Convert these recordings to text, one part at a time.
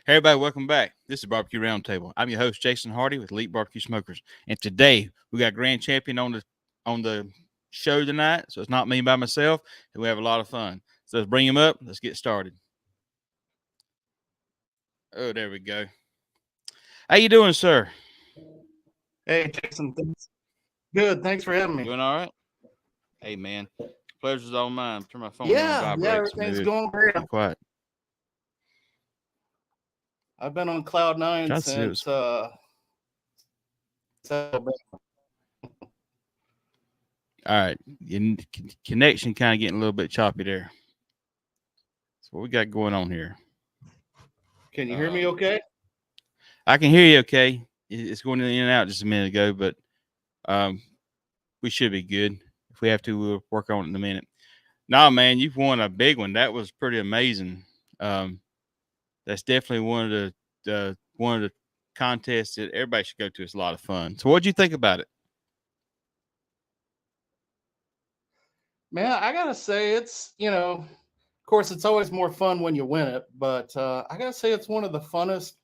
Hey, everybody, welcome back. This is Barbecue Roundtable. I'm your host, Jason Hardy with Elite Barbecue Smokers. And today we got Grand Champion on the show tonight. So it's not me by myself, and we have a lot of fun. So let's bring him up. Let's get started. Oh, there we go. How you doing, sir? Hey, Jason. Thanks. Good. Thanks for having me. Doing all right? Hey, man. Pleasure's all mine. Turn my phone on Yeah, vibrate so everything's maybe going great. be quiet. I've been on cloud nine Try to see it. since All right. Your connection kind of getting a little bit choppy there. So what we got going on here? Can you hear me okay? I can hear you okay. It's going in and out just a minute ago, but we should be good. If we have to, we'll work on it in a minute. Nah, man, you've won a big one. That was pretty amazing. That's definitely one of the contests that everybody should go to. It's a lot of fun. So what'd you think about it? Man, I gotta say of course, it's always more fun when you win it, but I gotta say it's one of the funnest,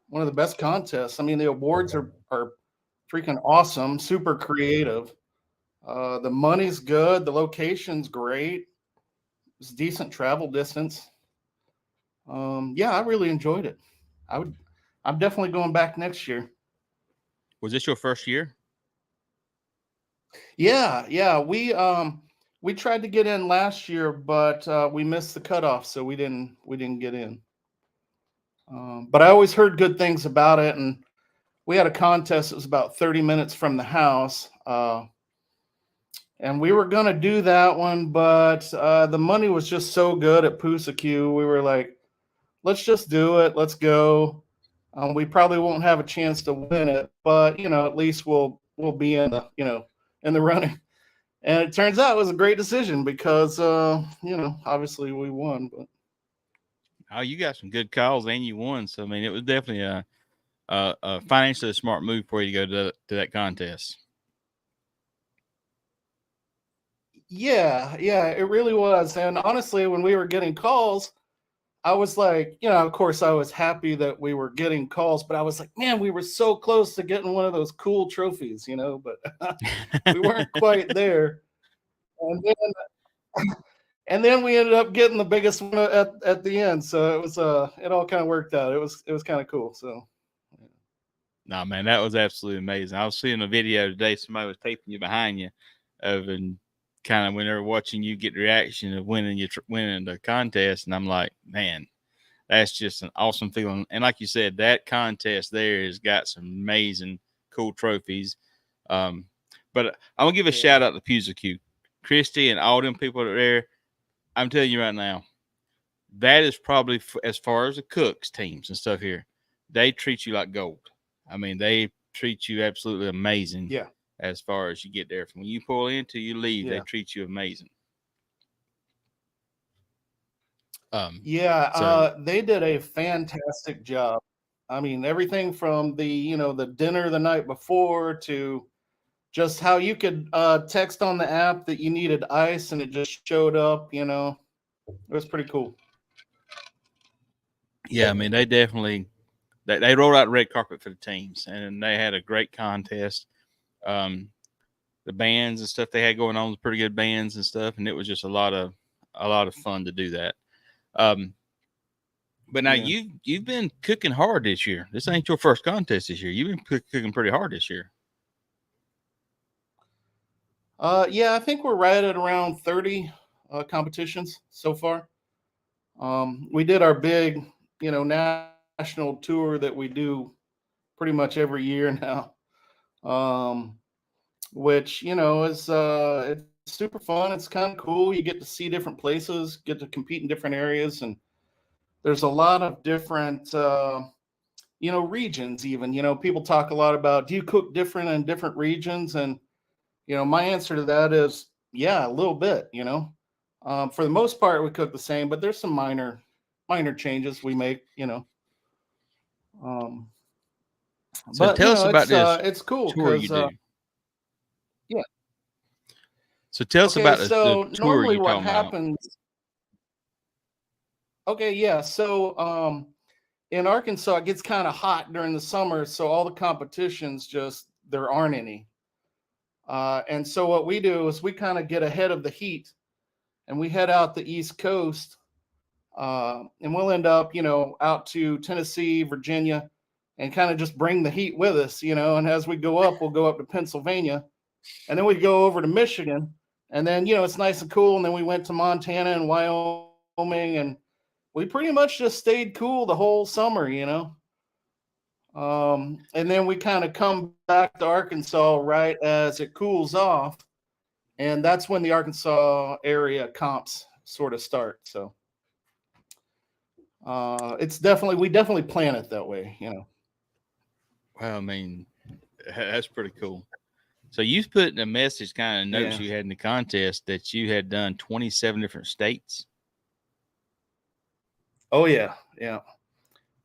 one of the best contests. I mean, the awards are freaking awesome, super creative. The money's good, the location's great. It's decent travel distance. Yeah, I really enjoyed it. I would. I'm definitely going back next year. Was this your first year? Yeah. We tried to get in last year, but we missed the cutoff, so we didn't get in. But I always heard good things about it, and we had a contest that was about 30 minutes from the house, and we were gonna do that one, but the money was just so good at Pusaqu. We were like, let's just do it. Let's go. We probably won't have a chance to win it, but at least we'll be in the in the running. And it turns out it was a great decision because obviously we won. But Oh, you got some good calls and you won. So I mean, it was definitely a financially smart move for you to go to that contest. yeah, it really was. And honestly, when we were getting calls, I was like, of course, I was happy that we were getting calls, but I was like, man, we were so close to getting one of those cool trophies, but we weren't quite there. And and then we ended up getting the biggest one at the end. So it all kind of worked out. It was kind of cool. So No, man, that was absolutely amazing. I was seeing a video today. Somebody was taping you behind you, of and kind of when they were watching you get the reaction of winning the contest, and I'm like, man, that's just an awesome feeling. And like you said, that contest there has got some amazing, cool trophies. But I'm gonna give a yeah, shout out to Pusaqu, Christy, and all them people that are there. I'm telling you right now, that is probably as far as the cooks teams and stuff here, they treat you like gold. I mean, they treat you absolutely amazing yeah, as far as you get there. From when you pull in till you leave, they yeah, treat you amazing. yeah. So They did a fantastic job. I mean, everything from the dinner the night before to just how you could text on the app that you needed ice and it just showed up. It was pretty cool. yeah, I mean, they definitely they rolled out the red carpet for the teams, and they had a great contest. Um, the bands and stuff they had going on was pretty good bands and stuff, and it was just a lot of fun to do that. Um, but now Yeah. you've been cooking hard this year. This ain't your first contest this year. You've been cooking pretty hard this year. Yeah, I think we're right at around 30 competitions so far. We did our big, national tour that we do pretty much every year now, um, which it's super fun. It's kind of cool. You get to see different places, get to compete in different areas, and there's a lot of different, regions. Even people talk a lot about, do you cook different in different regions? And my answer to that is, yeah, a little bit. For the most part, we cook the same, but there's some minor changes we make. Um, So but tell us about this it's cool tour you because do. yeah. So tell us Okay, about the so tour normally you what talking about. happens? Okay, yeah. So in Arkansas, it gets kind of hot during the summer, so all the competitions just there aren't any. And so what we do is we kind of get ahead of the heat, and we head out the East Coast, and we'll end up, out to Tennessee, Virginia, and kind of just bring the heat with us, And as we go up, we'll go up to Pennsylvania, and then we go over to Michigan, and then it's nice and cool, and then we went to Montana and Wyoming, and we pretty much just stayed cool the whole summer, And then we kind of come back to Arkansas right as it cools off, and that's when the Arkansas area comps sort of start. So we definitely plan it that way, Well, I mean, that's pretty cool. So you put in a message, kind of notes you had in the contest that you had done 27 different states. Oh yeah.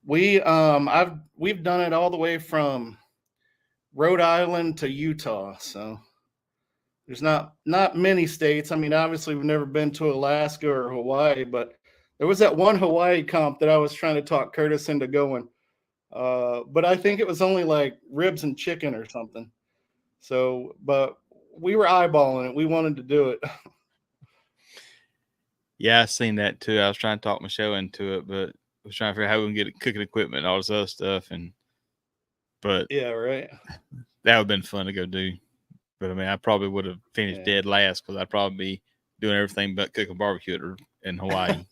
We've done it all the way from Rhode Island to Utah. So there's not many states. I mean, obviously we've never been to Alaska or Hawaii, but there was that one Hawaii comp that I was trying to talk Curtis into going. But I think it was only like ribs and chicken or something. So, but we were eyeballing it. We wanted to do it. Yeah, I seen that too. I was trying to talk Michelle into it, but I was trying to figure out how we can get cooking equipment and all this other stuff. But yeah, right. That would have been fun to go do. But I mean, I probably would have finished dead last because I'd probably be doing everything but cooking barbecue in Hawaii.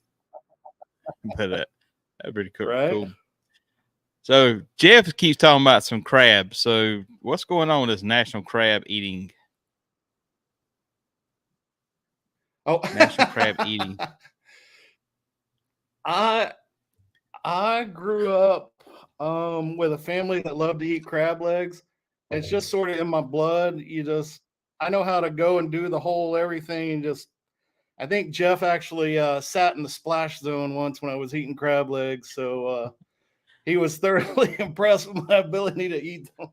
But that'd be cool. Right? Cool. So Jeff keeps talking about some crab. So what's going on with this National Crab Eating? Oh, National Crab Eating. I grew up with a family that loved to eat crab legs. It's just sort of in my blood. I know how to go and do the whole everything, and I think Jeff actually sat in the splash zone once when I was eating crab legs. So he was thoroughly impressed with my ability to eat them.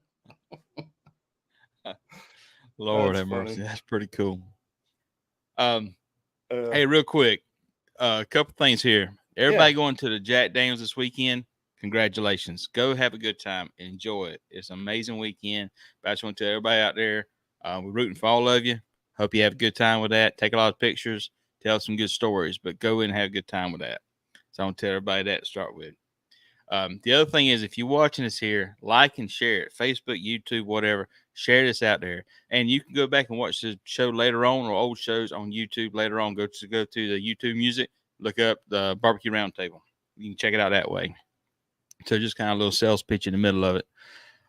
Lord have mercy. That's pretty cool. Hey, real quick, a couple things here. Everybody going to the Jack Daniels this weekend, congratulations. Go have a good time. Enjoy it. It's an amazing weekend. But I just want to tell everybody out there, we're rooting for all of you. Hope you have a good time with that. Take a lot of pictures. Tell some good stories. But go in and have a good time with that. So I want to tell everybody that to start with. The other thing is, if you're watching us here, like and share it. Facebook, YouTube, whatever. Share this out there. And you can go back and watch the show later on, or old shows on YouTube later on. Go to the YouTube music. Look up the Barbecue Roundtable. You can check it out that way. So just kind of a little sales pitch in the middle of it.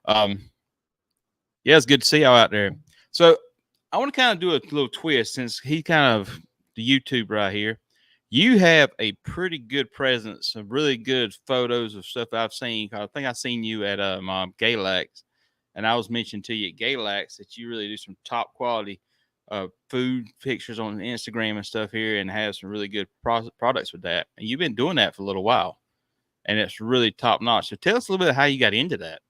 Yeah, it's good to see y'all out there. So I want to kind of do a little twist, since he kind of the YouTube right here. You have a pretty good presence, some really good photos of stuff I've seen. I think I've seen you at Galax, and I was mentioning to you at Galax that you really do some top quality food pictures on Instagram and stuff here, and have some really good products with that. And you've been doing that for a little while, and it's really top notch. So tell us a little bit of how you got into that.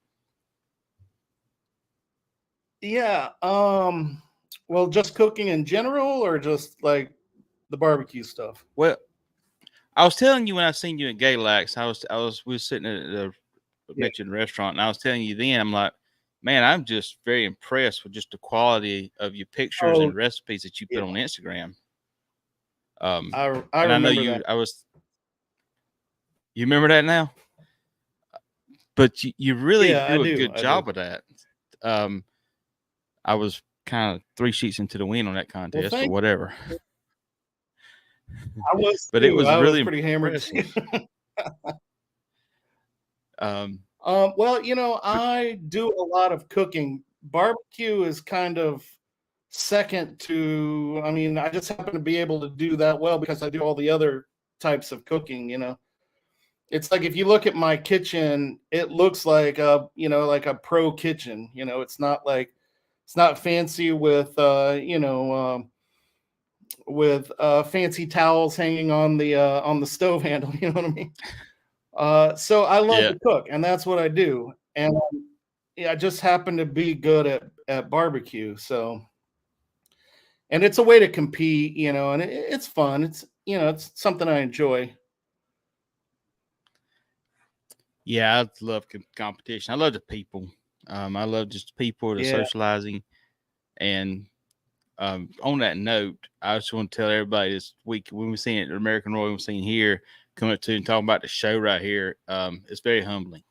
Yeah. Well, just cooking in general, or just like the barbecue stuff? Well, I was telling you when I seen you at Galax, we were sitting at the mentioned restaurant, and I was telling you then, I'm like, man, I'm just very impressed with just the quality of your pictures and recipes that you put on Instagram. I remember know that. You remember that now? But you really do a good job of that. I was kind of 3 sheets into the wind on that contest, or whatever. I was, but it was really pretty hammered. Well, I do a lot of cooking. Barbecue is kind of second to, I mean, I just happen to be able to do that well because I do all the other types of cooking. It's like, if you look at my kitchen, it looks like like a pro kitchen. It's not fancy with fancy towels hanging on the stove handle. You know what I mean? So I love to cook, and that's what I do. And I just happen to be good at barbecue. So, and it's a way to compete, and it's fun. It's, it's something I enjoy. Yeah, I love competition. I love the people. I love just the people, the Yeah. socializing. And on that note, I just want to tell everybody this week when we seen it at American Royal, we've seen here coming up to and talking about the show right here. It's very humbling.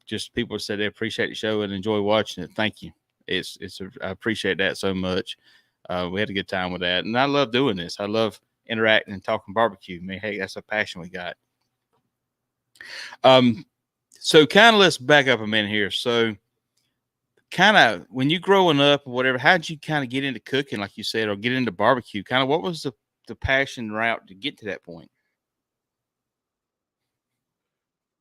Just people said they appreciate the show and enjoy watching it. Thank you. I appreciate that so much. We had a good time with that, and I love doing this. I love interacting and talking barbecue. I mean, hey, that's a passion we got. So kind of let's back up a minute here. So kind of when you growing up or whatever, how did you kind of get into cooking, like you said, or get into barbecue? Kind of what was the passion route to get to that point?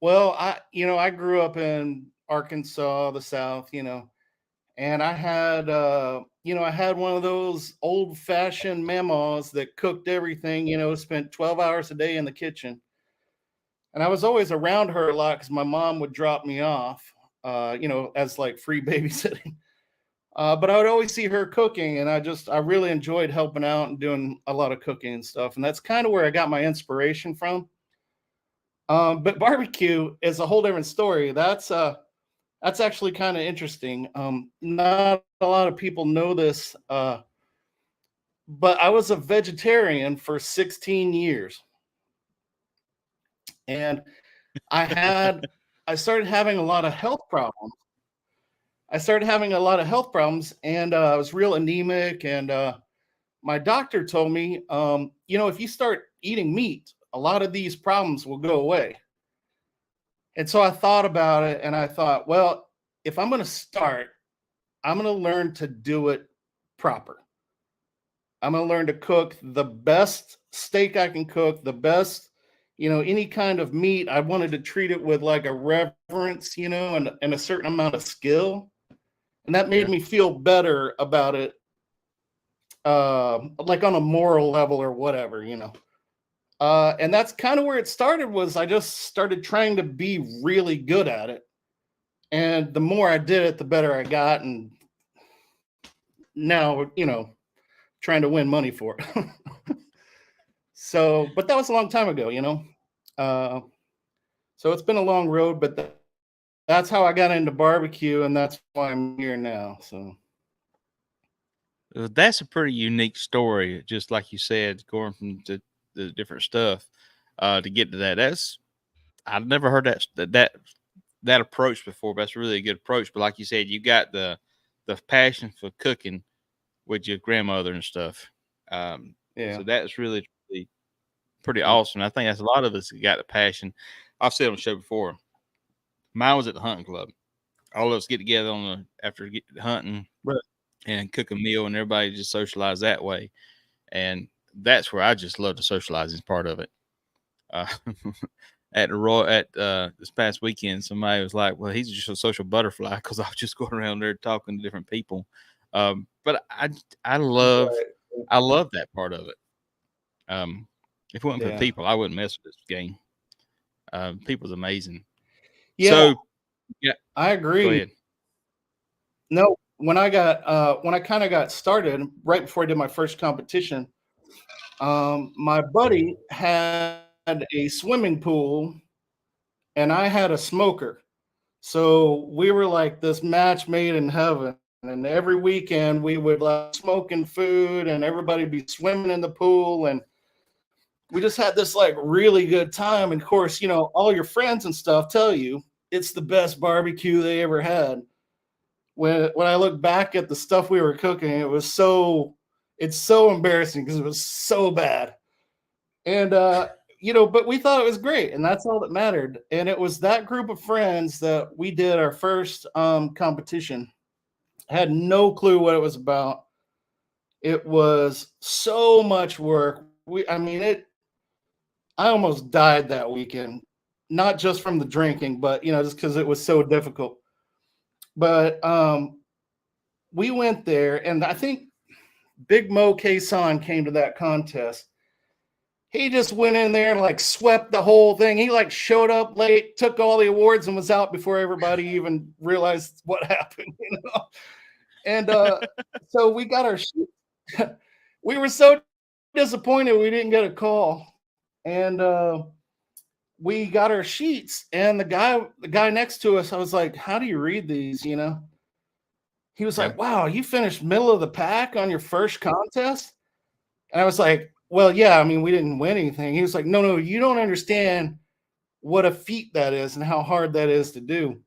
Well, I grew up in Arkansas, the South, and I had one of those old fashioned mamas that cooked everything, spent 12 hours a day in the kitchen. And I was always around her a lot because my mom would drop me off, as like free babysitting. But I would always see her cooking, and I really enjoyed helping out and doing a lot of cooking and stuff. And that's kind of where I got my inspiration from. But barbecue is a whole different story. That's actually kind of interesting. Not a lot of people know this, but I was a vegetarian for 16 years, and I started having a lot of health problems. And I was real anemic. And my doctor told me, if you start eating meat, a lot of these problems will go away. And so I thought about it, and I thought, well, if I'm going to start, I'm going to learn to do it proper. I'm going to learn to cook the best steak I can cook, the best, any kind of meat. I wanted to treat it with like a reverence, and a certain amount of skill. And that made me feel better about it, like on a moral level or whatever. And that's kind of where it started. Was I just started trying to be really good at it, and the more I did it, the better I got. And now, trying to win money for it. So, but that was a long time ago, so it's been a long road, but that's how I got into barbecue, and that's why I'm here now. So That's a pretty unique story, just like you said, going from the different stuff to get to that. I've never heard that approach before. But that's really a good approach. But like you said, you got the passion for cooking with your grandmother and stuff. yeah, So that's really pretty awesome. I think that's a lot of us got the passion. I've said on the show before. Mine was at the hunting club. All of us get together after hunting, right. and cook a meal, and everybody just socialize that way. And that's where I just love the socializing part of it. Uh, at this past weekend, somebody was like, "Well, he's just a social butterfly," because I was just going around there talking to different people. But I love Right. I love that part of it. If it wasn't for the Yeah. people, I wouldn't mess with this game. People's amazing. Yeah, So yeah, I go agree. ahead. No, when I kind of got started right before I did my first competition, my buddy had a swimming pool and I had a smoker. So we were like this match made in heaven. And every weekend we would like smoking food, and everybody be swimming in the pool, and we just had this like really good time. And of course, all your friends and stuff tell you it's the best barbecue they ever had. When I look back at the stuff we were cooking, it's so embarrassing because it was so bad. And but we thought it was great, and that's all that mattered. And it was that group of friends that we did our first competition. Had no clue what it was about. It was so much work. I almost died that weekend, not just from the drinking, but just because it was so difficult. But we went there, and I think Big Mo Kason came to that contest. He just went in there and like swept the whole thing. He like showed up late, took all the awards, and was out before everybody even realized what happened. And so we got our we were so disappointed we didn't get a call. And we got our sheets, and the guy next to us, I was like, "How do you read these?" He was Yeah. like, "Wow, you finished middle of the pack on your first contest." And I was like, "Well, yeah, I mean, we didn't win anything." He was like, "No, no, you don't understand what a feat that is and how hard that is to do."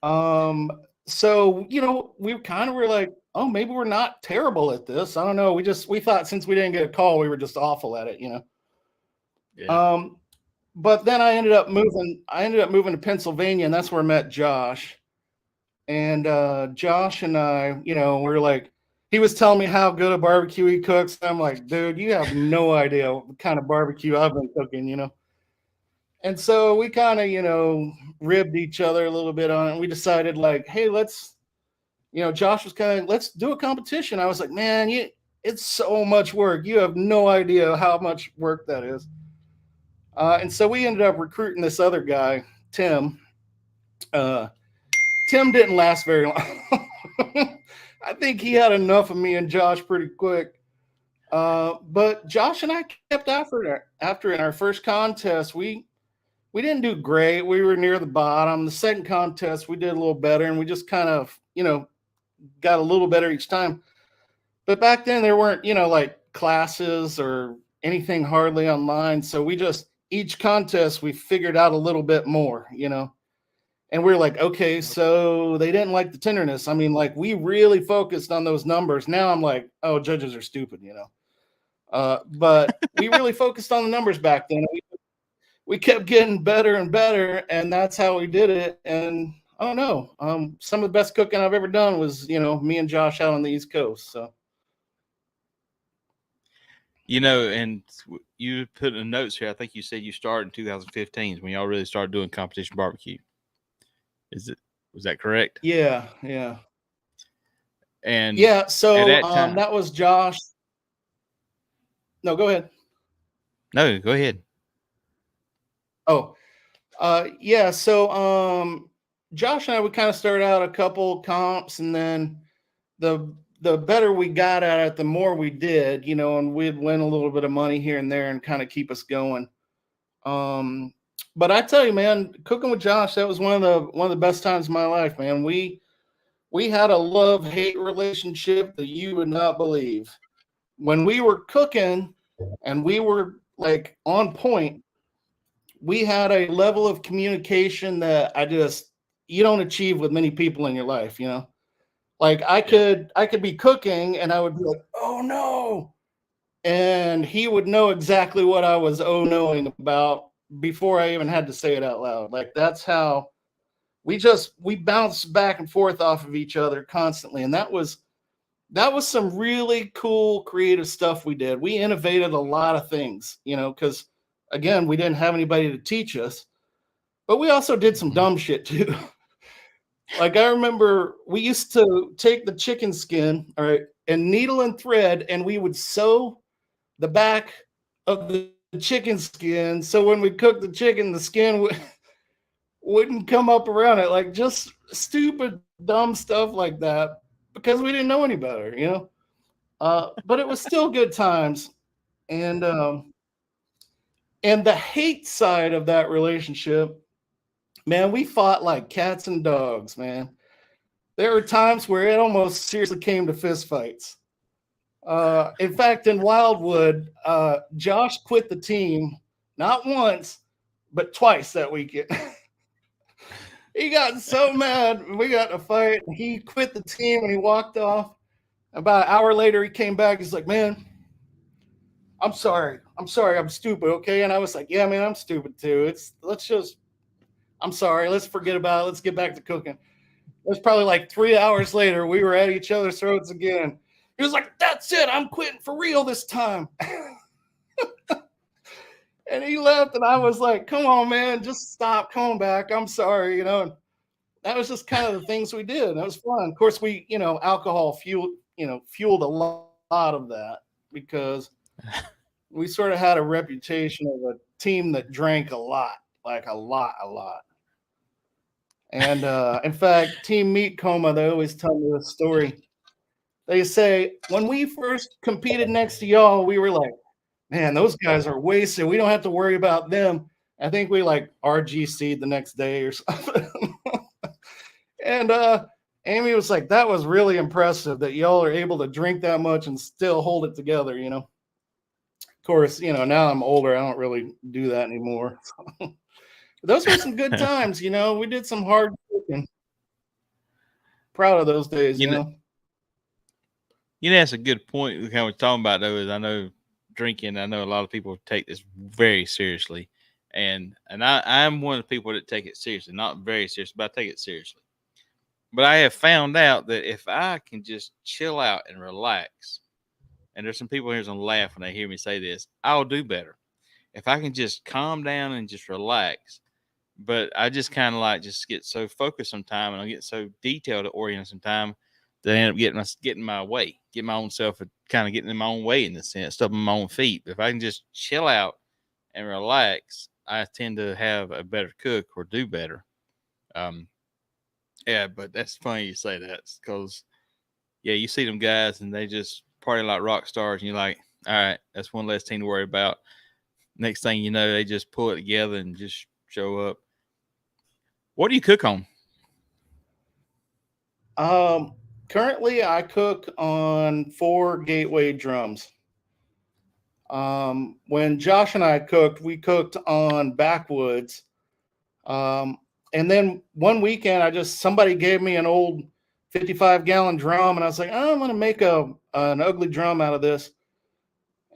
Um, so we kind of were like, "Oh, maybe we're not terrible at this." I don't know. We thought since we didn't get a call, we were just awful at it. Yeah. But then I ended up moving to Pennsylvania, and that's where I met Josh. And Josh and I, we're like, he was telling me how good a barbecue he cooks. I'm like, dude, you have no idea what kind of barbecue I've been cooking. And so we kind of, ribbed each other a little bit on it. And we decided, like, hey, Josh was kind of, let's do a competition. I was like, man, it's so much work. You have no idea how much work that is. And so we ended up recruiting this other guy, Tim. Tim didn't last very long. I think he had enough of me and Josh pretty quick. But Josh and I kept after in our first contest. We didn't do great. We were near the bottom. The second contest, we did a little better, and we just kind of, got a little better each time. But back then there weren't, like classes or anything hardly online. So we just, each contest, we figured out a little bit more, and we're like, okay, so they didn't like the tenderness. I mean, like, we really focused on those numbers. Now I'm like, oh, judges are stupid, but we really focused on the numbers back then. We kept getting better and better, and that's how we did it. And I don't know, some of the best cooking I've ever done was, me and Josh out on the East Coast. So. And you put in the notes here, I think you said you started in 2015 when y'all really started doing competition barbecue. Was that correct? Yeah, yeah. And yeah, so at that time, that was Josh. No, go ahead. No, go ahead. Oh, yeah. So Josh and I would kind of start out a couple comps, and then the better we got at it, the more we did, and we'd win a little bit of money here and there and kind of keep us going. But I tell you, man, cooking with Josh, that was one of the best times of my life, man. We had a love-hate relationship that you would not believe. When we were cooking and we were like on point, we had a level of communication that you don't achieve with many people in your life, Like I could be cooking and I would be like, "Oh no." And he would know exactly what I was knowing about before I even had to say it out loud. Like that's how we bounced back and forth off of each other constantly. And that was some really cool creative stuff we did. We innovated a lot of things, because again, we didn't have anybody to teach us, but we also did some dumb shit too. Like I remember we used to take the chicken skin, all right, and needle and thread, and we would sew the back of the chicken skin. So when we cooked the chicken, the skin wouldn't come up around it. Like just stupid, dumb stuff like that because we didn't know any better, but it was still good times. And the hate side of that relationship, man, we fought like cats and dogs, man. There were times where it almost seriously came to fist fights. In fact, in Wildwood, Josh quit the team not once, but twice that weekend. He got so mad. We got in a fight. He quit the team and he walked off. About an hour later, he came back. He's like, "Man, I'm sorry. I'm stupid. Okay." And I was like, "Yeah, man, I'm stupid too. I'm sorry. Let's forget about it. Let's get back to cooking." It was probably like 3 hours later. We were at each other's throats again. He was like, "That's it. I'm quitting for real this time." And he left, and I was like, "Come on, man, just stop. Come back. I'm sorry." And that was just kind of the things we did. That was fun. Of course, we, alcohol fueled a lot of that because we sort of had a reputation of a team that drank a lot, like a lot. And in fact, Team Meat Coma, they always tell me this story. They say, when we first competed next to y'all, we were like, Man, those guys are wasted. We don't have to worry about them. I think we like RGC'd the next day or something. And Amy was like, that was really impressive that y'all are able to drink that much and still hold it together, you know. Of course, you know, now I'm older, I don't really do that anymore. Those were some good times, you know. We did some hard cooking. Proud of those days, you know. That's a good point. We kind of talking about though is I know drinking. I know a lot of people take this very seriously, and I'm one of the people that take it seriously, not very seriously, but I take it seriously. But I have found out that if I can just chill out and relax, and there's some people here who's gonna laugh when they hear me say this, I'll do better. If I can just calm down and just relax. But I just kind of like just get so focused sometimes, and I get so detailed oriented sometimes that I end up getting my way, get my own self, kind of getting in my own way in the sense, stuff on my own feet. But if I can just chill out and relax, I tend to have a better cook or do better. Yeah, but that's funny you say that because yeah, you see them guys and they just party like rock stars, and you're like, all right, that's one less thing to worry about. Next thing you know, they just pull it together and just show up. What do you cook on? Currently I cook on 4 Gateway drums. When Josh and I cooked, we cooked on backwoods. And then one weekend, somebody gave me an old 55-gallon drum, and I was like, oh, I'm gonna make an ugly drum out of this.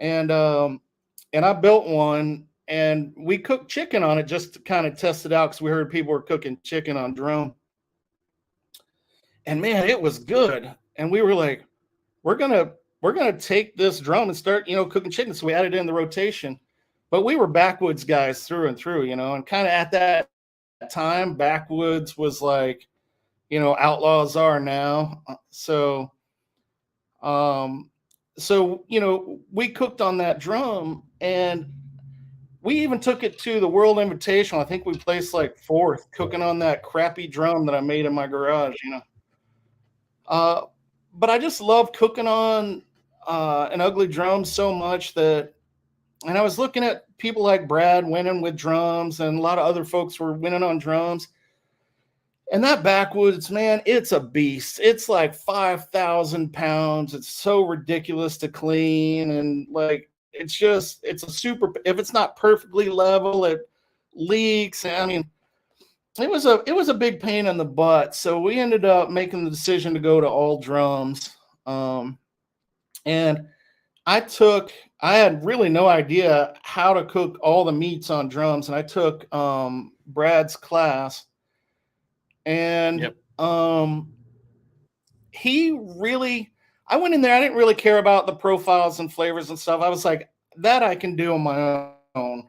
And I built one, and we cooked chicken on it just to kind of test it out because we heard people were cooking chicken on drum. And man, it was good. And we were like, we're gonna take this drum and start, cooking chicken. So we added it in the rotation. But we were backwoods guys through and through, and kind of at that time, backwoods was like, outlaws are now. So we cooked on that drum, and we even took it to the World Invitational. I think we placed like 4th cooking on that crappy drum that I made in my garage, but I just love cooking on an ugly drum so much that, and I was looking at people like Brad winning with drums, and a lot of other folks were winning on drums. And that backwoods, man, it's a beast. It's like 5,000 pounds. It's so ridiculous to clean. And like, it's a super, if it's not perfectly level, it leaks. I mean, it was a big pain in the butt. So we ended up making the decision to go to all drums. And I had really no idea how to cook all the meats on drums. And I took Brad's class. And Yep. I went in there, I didn't really care about the profiles and flavors and stuff. I was like, that I can do on my own.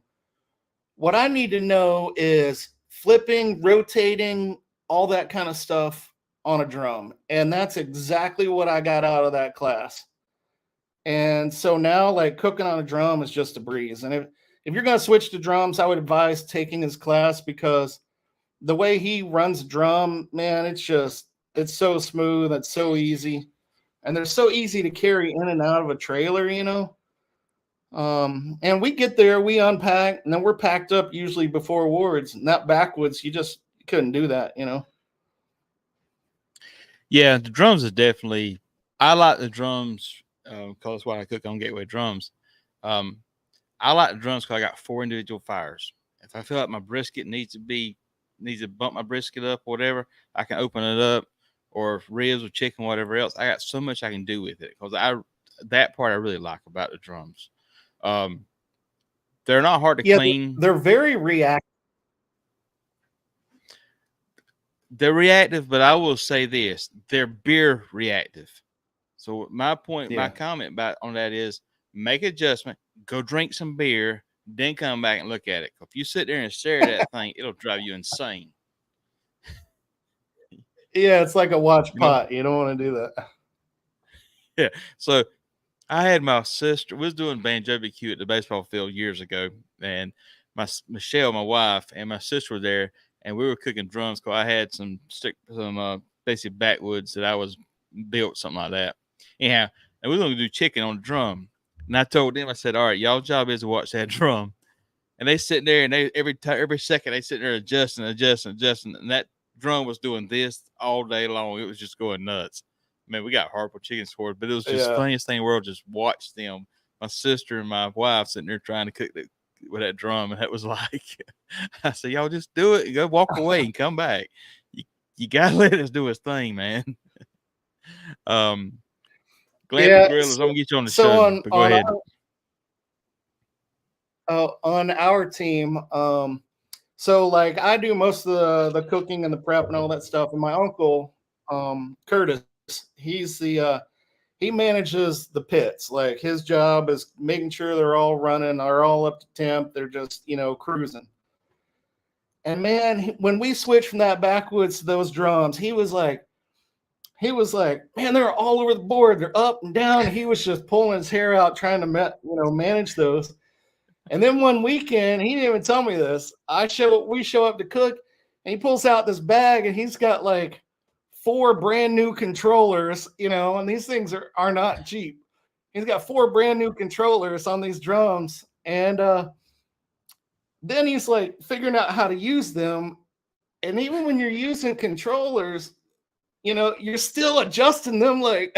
What I need to know is flipping, rotating, all that kind of stuff on a drum. And that's exactly what I got out of that class. And so now, like, cooking on a drum is just a breeze. And if you're going to switch to drums, I would advise taking his class, because the way he runs drum, man, it's so smooth. It's so easy. And they're so easy to carry in and out of a trailer, and we get there, we unpack, and then we're packed up usually before awards. And that backwoods, you just couldn't do that, Yeah, the drums is definitely, I like the drums because that's why I cook on Gateway drums. I like the drums because I got 4 individual fires. If I feel like my brisket needs to bump my brisket up or whatever, I can open it up, or ribs or chicken, whatever else. I got so much I can do with it because that part I really like about the drums. They're not hard to clean. They're very reactive. They're reactive, but I will say this: they're beer reactive. So my comment on that is make adjustment, go drink some beer, then come back and look at it. If you sit there and stare at that thing, it'll drive you insane. Yeah, it's like a watch pot. You don't want to do that. Yeah. So I had my sister, we was doing BBQ at the baseball field years ago, and Michelle, my wife, and my sister were there, and we were cooking drums because I had some basic backwoods that I was built, something like that. Anyhow, and we were going to do chicken on the drum. And I told them, I said, all right, y'all job is to watch that drum. And they sitting there, and they every second they sitting there adjusting. And that drum was doing this all day long. It was just going nuts. Man, we got horrible chicken for it, but it was just the funniest thing in the world. Just watch them. My sister and my wife sitting there trying to cook with that drum, and that was like, I said, y'all just do it and go walk away and come back. You gotta let us do his thing, man. Glamping Grillers, I'm gonna get you on the show. But go ahead. On our team, so like I do most of the cooking and the prep and all that stuff, and my uncle, Curtis, he manages the pits. Like his job is making sure they're all running, are all up to temp. They're just, cruising. And man, when we switched from that backwoods to those drums, he was like, man, they're all over the board. They're up and down. He was just pulling his hair out trying to, manage those. And then one weekend, he didn't even tell me this. We show up to cook, and he pulls out this bag, and he's got like 4 brand new controllers, and these things are not cheap. He's got 4 brand new controllers on these drums, and then he's like figuring out how to use them. And even when you're using controllers, you're still adjusting them like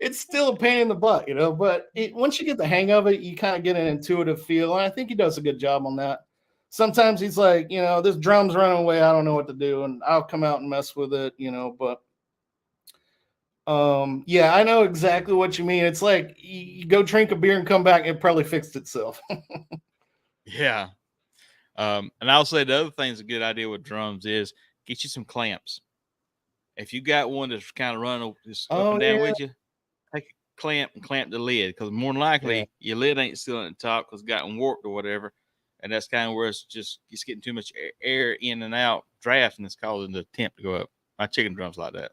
it's still a pain in the butt, but once you get the hang of it, you kind of get an intuitive feel. And I think he does a good job on that. Sometimes he's like, this drum's running away. I don't know what to do. And I'll come out and mess with it, but yeah, I know exactly what you mean. It's like you go drink a beer and come back, and it probably fixed itself. Yeah. And I'll say the other thing's a good idea with drums is get you some clamps. If you got one that's kind of running just up and down with you, take a clamp and clamp the lid, because more than likely your lid ain't still at the top because it's gotten warped or whatever. And that's kind of where it's getting too much air in and out, draft, and it's causing the temp to go up. My chicken drum's like that.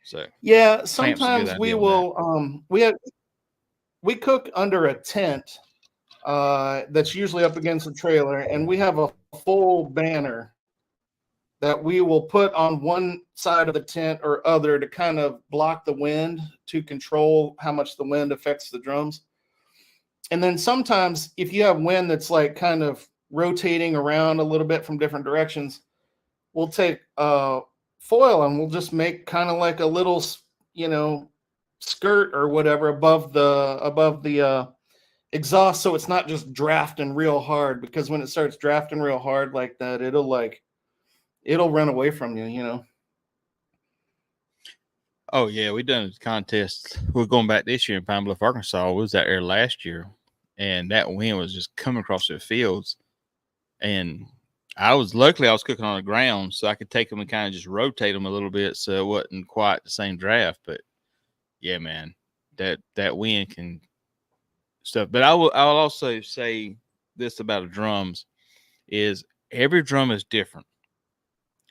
So yeah, sometimes we will we cook under a tent that's usually up against a trailer, and we have a full banner that we will put on one side of the tent or other to kind of block the wind to control how much the wind affects the drums. And then sometimes if you have wind that's like kind of rotating around a little bit from different directions, we'll take foil and we'll just make kind of like a little, skirt or whatever above the exhaust, so it's not just drafting real hard, because when it starts drafting real hard like that, it'll run away from you, Oh yeah, we done a contest. We're going back this year in Pine Bluff, Arkansas. We was out there last year, and that wind was just coming across the fields. And luckily I was cooking on the ground, so I could take them and kind of just rotate them a little bit, so it wasn't quite the same draft. But yeah, man, that wind can stuff. But I'll also say this about drums is every drum is different.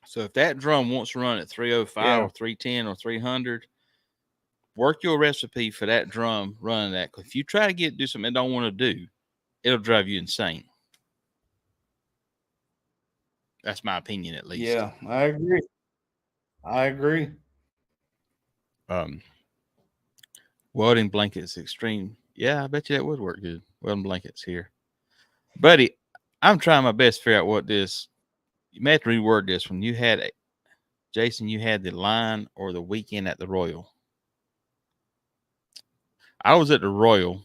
So if that drum wants to run at 305 or 310 or 300, work your recipe for that drum running that. Because if you try to do something it don't want to do, it'll drive you insane. That's my opinion, at least. Yeah, I agree. Welding blankets extreme. Yeah, I bet you that would work good. Welding blankets here. Buddy, I'm trying my best to figure out what this. You may have to reword this one. Jason, you had the line or the weekend at the Royal. I was at the Royal,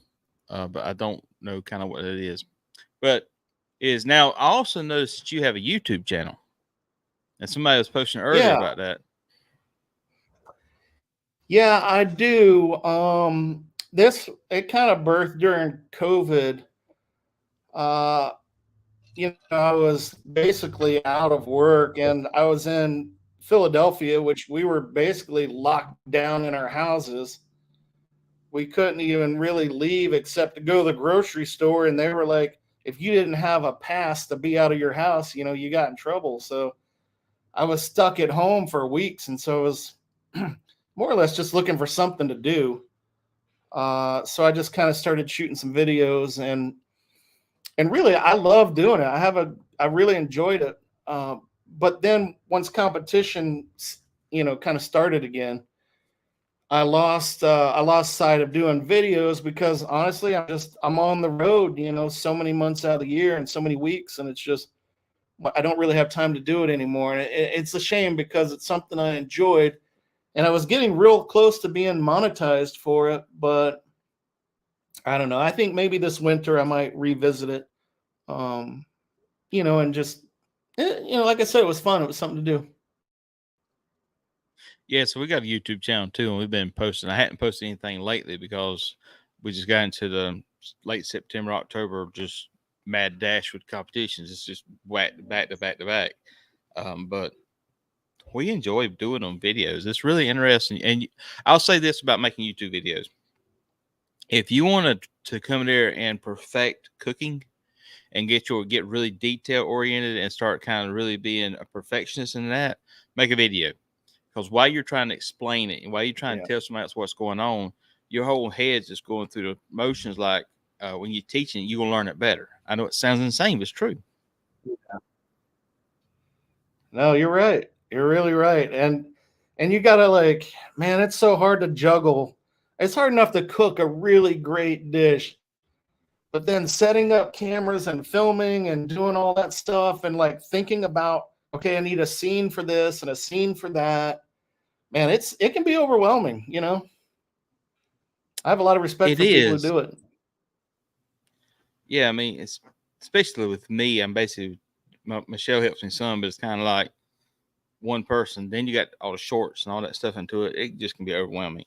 but I don't know kind of what it is. But now I also noticed that you have a YouTube channel. And somebody was posting earlier about that. Yeah, I do. It kind of birthed during COVID. I was basically out of work, and I was in Philadelphia, which we were basically locked down in our houses. We couldn't even really leave except to go to the grocery store. And they were like, if you didn't have a pass to be out of your house, you got in trouble. So I was stuck at home for weeks. And so I was more or less just looking for something to do. So I just kind of started shooting some videos, and really I love doing it. I really enjoyed it. But then once competition, kind of started again, I lost sight of doing videos because honestly, I'm on the road, so many months out of the year and so many weeks, and it's just I don't really have time to do it anymore. And it's a shame because it's something I enjoyed, and I was getting real close to being monetized for it, but I don't know. I think maybe this winter I might revisit it. And just like I said, it was fun. It was something to do. Yeah, so we got a YouTube channel too, and we've been posting. I hadn't posted anything lately because we just got into the late September, October, just mad dash with competitions. It's just back to back to back to back. But we enjoy doing them videos. It's really interesting. And I'll say this about making YouTube videos: if you want to come there and perfect cooking and get really detail oriented and start kind of really being a perfectionist in that, make a video. Because while you're trying to explain it and while you're trying to tell somebody else what's going on, your whole head's just going through the motions. Like when you're teaching, you're gonna learn it better. I know it sounds insane, but it's true. Yeah. No, you're right. You're really right. And you gotta man, it's so hard to juggle. It's hard enough to cook a really great dish, but then setting up cameras and filming and doing all that stuff and thinking about, okay, I need a scene for this and a scene for that. Man, it can be overwhelming, I have a lot of respect for people who do it. Yeah, I mean, it's especially with me. I'm basically Michelle helps me some, but it's kind of like one person. Then you got all the shorts and all that stuff into it. It just can be overwhelming.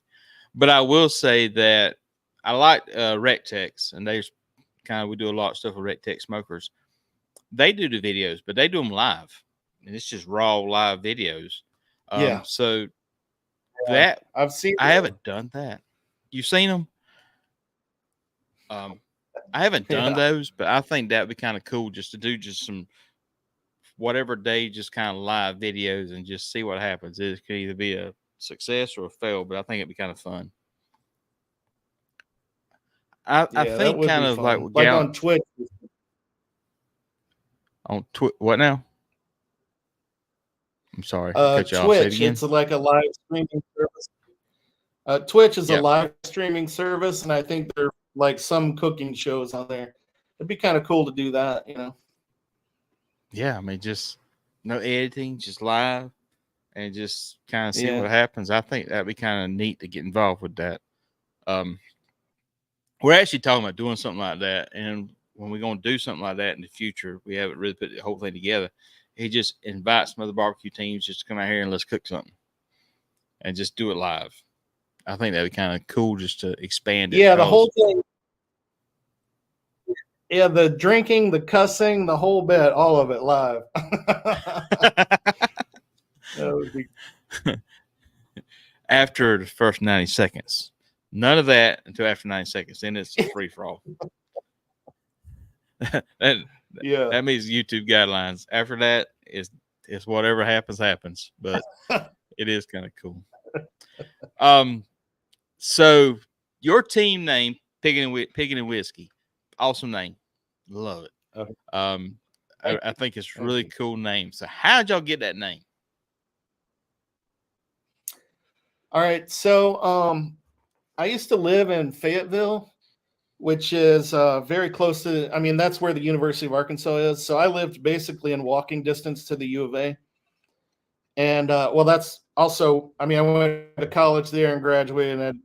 But I will say that I like RecTex, and we do a lot of stuff with RecTex smokers. They do the videos, but they do them live, and it's just raw live videos. Yeah. So that I've seen. I haven't done that. You've seen them? I haven't done those, but I think that'd be kind of cool just to do just some whatever day, just kind of live videos and just see what happens. It could either be a success or a fail, but I think it'd be kind of fun. I think kind of like on Twitch. On what now? I'm sorry. Cut you off. Say it again. It's like a live streaming service. Twitch is a live streaming service, and I think there are like some cooking shows on there. It'd be kind of cool to do that, Yeah, I mean, just no editing, just live, and just kind of see what happens. I think that'd be kind of neat to get involved with that. We're actually talking about doing something like that, and when we're going to do something like that in the future, we haven't really put the whole thing together. He just invites some other barbecue teams just to come out here and let's cook something and just do it live. I think that'd be kind of cool just to expand it. Yeah, the whole thing. Yeah, the drinking, the cussing, the whole bit, all of it live. That would be... After the first 90 seconds. None of that until after 90 seconds. Then it's free for all. That means YouTube guidelines. After that, it's whatever happens. But it is kind of cool. So your team name, Piggin Whiskey, awesome name, love it. Okay. I think it's really cool name. So how'd y'all get that name? All right, so I used to live in Fayetteville, which is very close to. I mean, that's where the University of Arkansas is. So I lived basically in walking distance to the U of A. And that's also. I mean, I went to college there and graduated, and I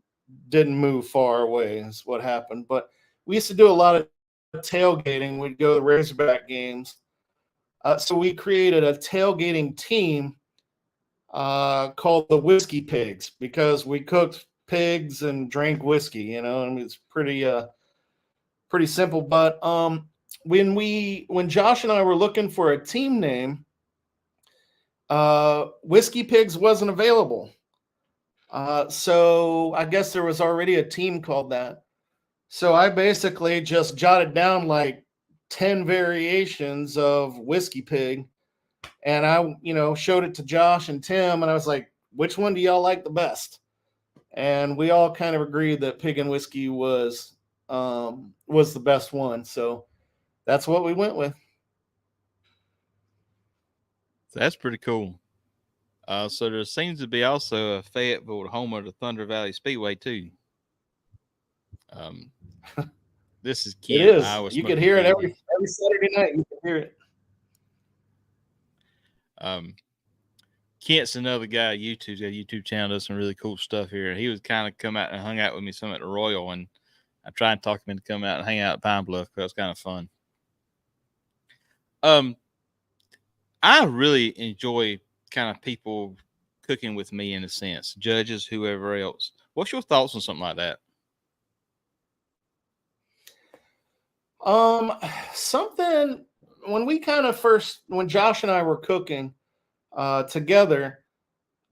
didn't move far away. Is what happened. But we used to do a lot of tailgating. We'd go to Razorback games. So we created a tailgating team called the Whiskey Pigs because we cooked pigs and drank whiskey. I mean, it's pretty simple. But when Josh and I were looking for a team name, Whiskey Pigs wasn't available. So I guess there was already a team called that. So I basically just jotted down like 10 variations of Whiskey Pig. And I, showed it to Josh and Tim, and I was like, which one do y'all like the best? And we all kind of agreed that Piggin Whiskey was the best one. So that's what we went with. That's pretty cool. So there seems to be also a Fayetteville, home of the Thunder Valley Speedway too. Um, this is It Kent, is. Iowa You can Smoker hear it TV. every Saturday night. You can hear it. Kent's another guy. YouTube's got a YouTube channel, does some really cool stuff here. He was kind of come out and hung out with me some at the Royal, and I tried to talk him into come out and hang out at Pine Bluff because it was kind of fun. I really enjoy kind of people cooking with me in a sense, judges, whoever else. What's your thoughts on something like that? Something when we kind of when Josh and I were cooking together,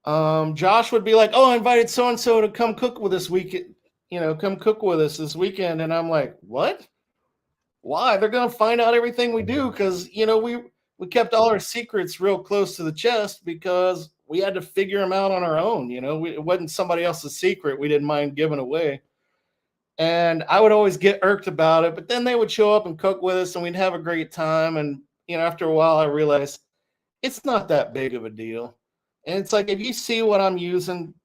Josh would be like, "Oh, I invited so and so to come cook with us weekend. Come cook with us this weekend." And I'm like, "What? Why? They're gonna find out everything we do because we kept all our secrets real close to the chest because we had to figure them out on our own. It wasn't somebody else's secret. We didn't mind giving away." And I would always get irked about it, but then they would show up and cook with us and we'd have a great time. And, after a while, I realized it's not that big of a deal. And it's like, if you see what I'm using,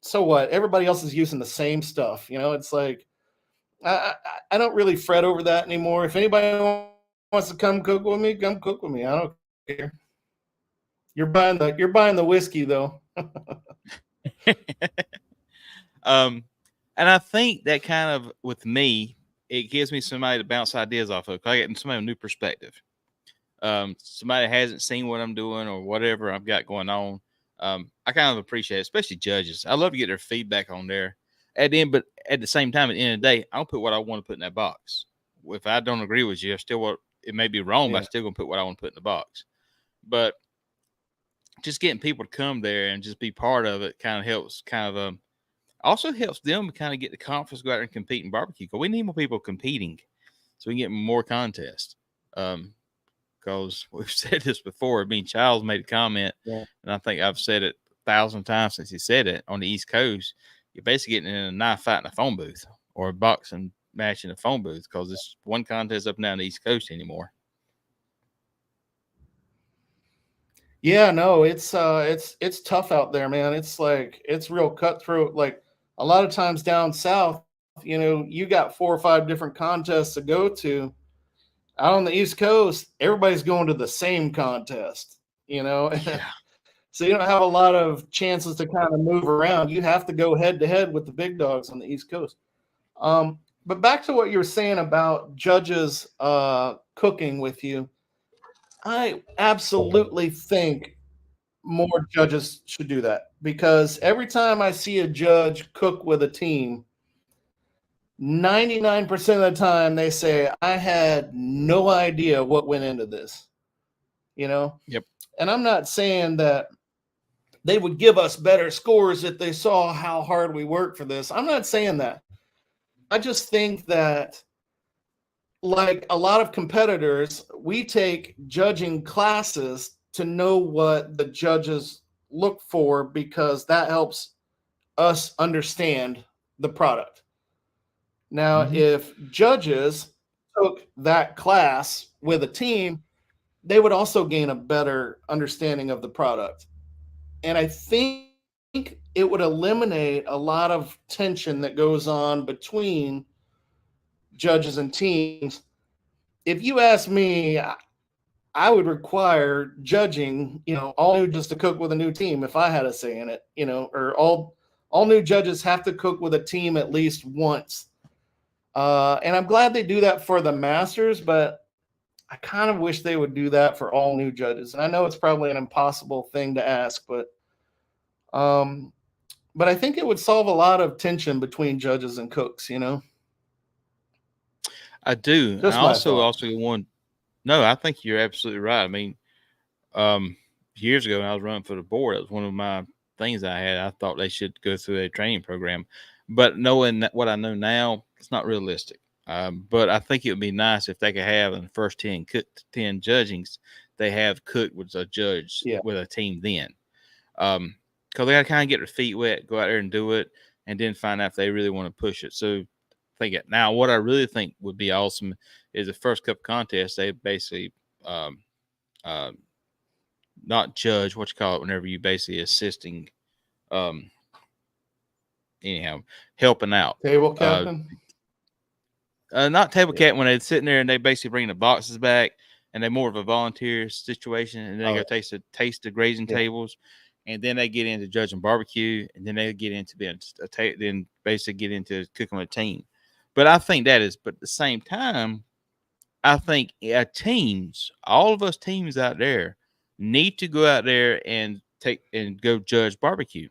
so what? Everybody else is using the same stuff. It's like, I don't really fret over that anymore. If anybody wants to come cook with me, come cook with me. I don't care. You're buying the whiskey though. And I think that kind of, with me, it gives me somebody to bounce ideas off of. I get somebody with a new perspective. Somebody hasn't seen what I'm doing or whatever I've got going on. I kind of appreciate it, especially judges. I love to get their feedback on there. But at the same time, at the end of the day, I'll put what I want to put in that box. If I don't agree with you, it may be wrong, but I'm still gonna put what I want to put in the box. But just getting people to come there and just be part of it kind of helps. Also helps them to kind of get the confidence to go out there and compete in barbecue. Because we need more people competing, so we can get more contests. Because we've said this before. I mean, Childs made a comment, and I think I've said it 1,000 times since he said it. On the East Coast, you're basically getting in a knife fight in a phone booth or a boxing match in a phone booth because it's one contest up and down the East Coast anymore. Yeah, no, it's tough out there, man. It's like it's real cutthroat. Like a lot of times down south, you got 4 or 5 different contests to go to. Out on the East Coast, everybody's going to the same contest, Yeah. So you don't have a lot of chances to kind of move around. You have to go head to head with the big dogs on the East Coast. But back to what you were saying about judges cooking with you, I absolutely think more judges should do that because every time I see a judge cook with a team, 99% of the time they say, I had no idea what went into this, Yep. And I'm not saying that they would give us better scores if they saw how hard we work for this. I'm not saying that. I just think that, like a lot of competitors, we take judging classes to know what the judges look for because that helps us understand the product. Now, if judges took that class with a team, they would also gain a better understanding of the product. And I think it would eliminate a lot of tension that goes on between judges and teams. If you ask me, I would require judging, all new judges to cook with a new team if I had a say in it, or all new judges have to cook with a team at least once. And I'm glad they do that for the Masters, but I kind of wish they would do that for all new judges. And I know it's probably an impossible thing to ask, but I think it would solve a lot of tension between judges and cooks, I do. Just I my also thought. want. No, I think you're absolutely right. I mean, years ago when I was running for the board, it was one of my things I had. I thought they should go through a training program, but knowing that what I know now, it's not realistic. But I think it would be nice if they could have in the first 10 judgings, they have cooked with a judge with a team then. Because they got to kind of get their feet wet, go out there and do it, and then find out if they really want to push it. So think it. Now, what I really think would be awesome is the first couple contests, they basically not judge, what you call it, whenever you basically assisting, anyhow, helping out. Table captain. Not table cat, when they're sitting there and they basically bring the boxes back, and they're more of a volunteer situation, and then they go taste the grazing tables, and then they get into judging barbecue, and then they get into being then basically get into cooking with a team. But I think but at the same time, I think teams, all of us teams out there, need to go out there and go judge barbecue.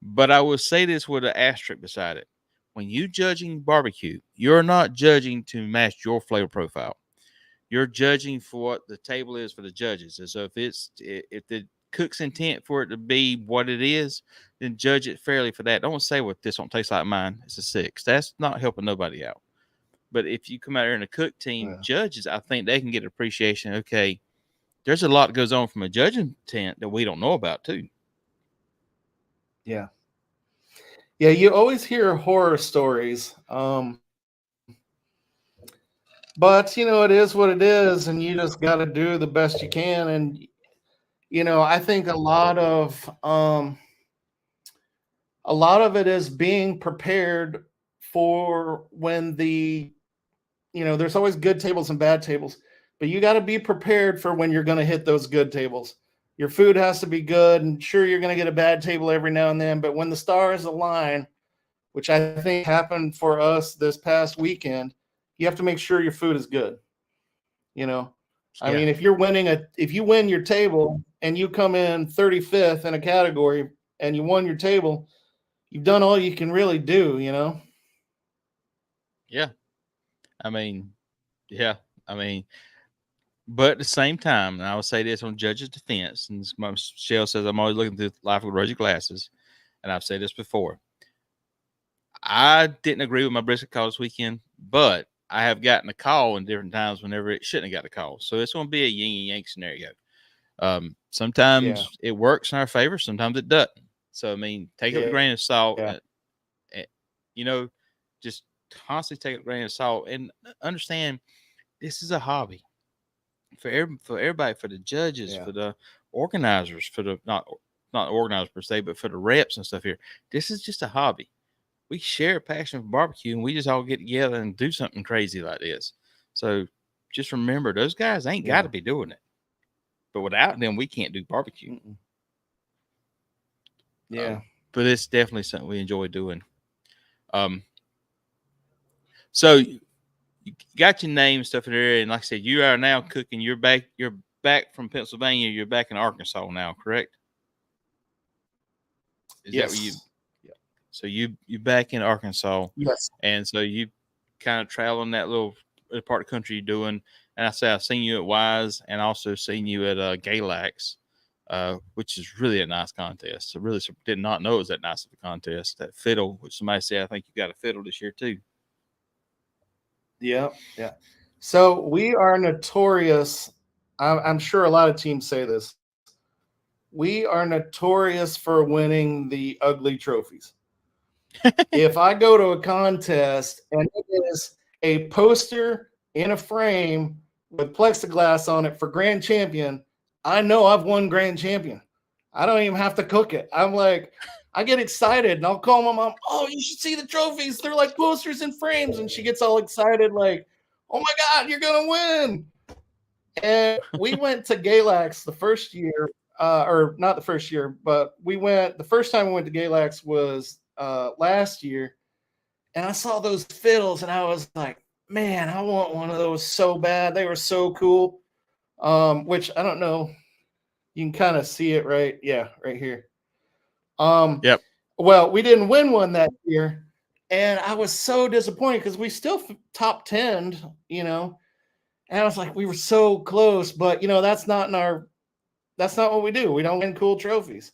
But I will say this with an asterisk beside it. When you judging barbecue, you're not judging to match your flavor profile. You're judging for what the table is for the judges. And so if the cook's intent for it to be what it is, then judge it fairly for that. Don't say, well, this don't taste like mine, it's a 6. That's not helping nobody out. But if you come out here and a cook team judges, I think they can get appreciation. Okay, there's a lot that goes on from a judging tent that we don't know about too. Yeah. Yeah, you always hear horror stories. But, it is what it is, and you just got to do the best you can. And, I think a lot of it is being prepared for when there's always good tables and bad tables, but you got to be prepared for when you're going to hit those good tables. Your food has to be good, and sure, you're going to get a bad table every now and then, but when the stars align, which I think happened for us this past weekend, you have to make sure your food is good. I mean, if you win your table and you come in 35th in a category and you won your table, you've done all you can really do, Yeah. But at the same time, and I will say this on judge's defense, and Michelle says I'm always looking through life with rosy glasses, and I've said this before. I didn't agree with my brisket call this weekend, but I have gotten a call in different times whenever it shouldn't have got a call. So it's going to be a yin and yang scenario. Sometimes it works in our favor, sometimes it doesn't. So, take it with a grain of salt. Just constantly take it with a grain of salt and understand this is a hobby for everybody, for the judges, for the organizers, for the not organizers per se, but for the reps and stuff here. This is just a hobby. We share a passion for barbecue, and we just all get together and do something crazy like this. So just remember, those guys ain't got to be doing it. But without them, we can't do barbecue. But it's definitely something we enjoy doing. So you got your name stuff in there, and like I said, you are now cooking. You're back from Pennsylvania. You're back in Arkansas now, correct? Is that where you? So you back in Arkansas. Yes. And so you kind of traveling that little part of the country you're doing. And I say I've seen you at Wise and also seen you at Galax, which is really a nice contest. I really did not know it was that nice of a contest. That fiddle, which somebody said, I think you got a fiddle this year too. Yeah. So we are notorious. I'm sure a lot of teams say this. We are notorious for winning the ugly trophies. If I go to a contest and it is a poster in a frame with plexiglass on it for grand champion, I know I've won grand champion. I don't even have to cook it. I'm like, I get excited and I'll call my mom. Oh, you should see the trophies. They're like posters in frames. And she gets all excited, like, oh my God, you're going to win. And we went to Galax the first year, or not the first year, but the first time we went to Galax was last year, and I saw those fiddles and I was like, man, I want one of those so bad. They were so cool. Which I don't know, you can kind of see it right here. Yep. Well, we didn't win one that year, and I was so disappointed because we still top 10, and I was like, we were so close, but that's not what we do. We don't win cool trophies.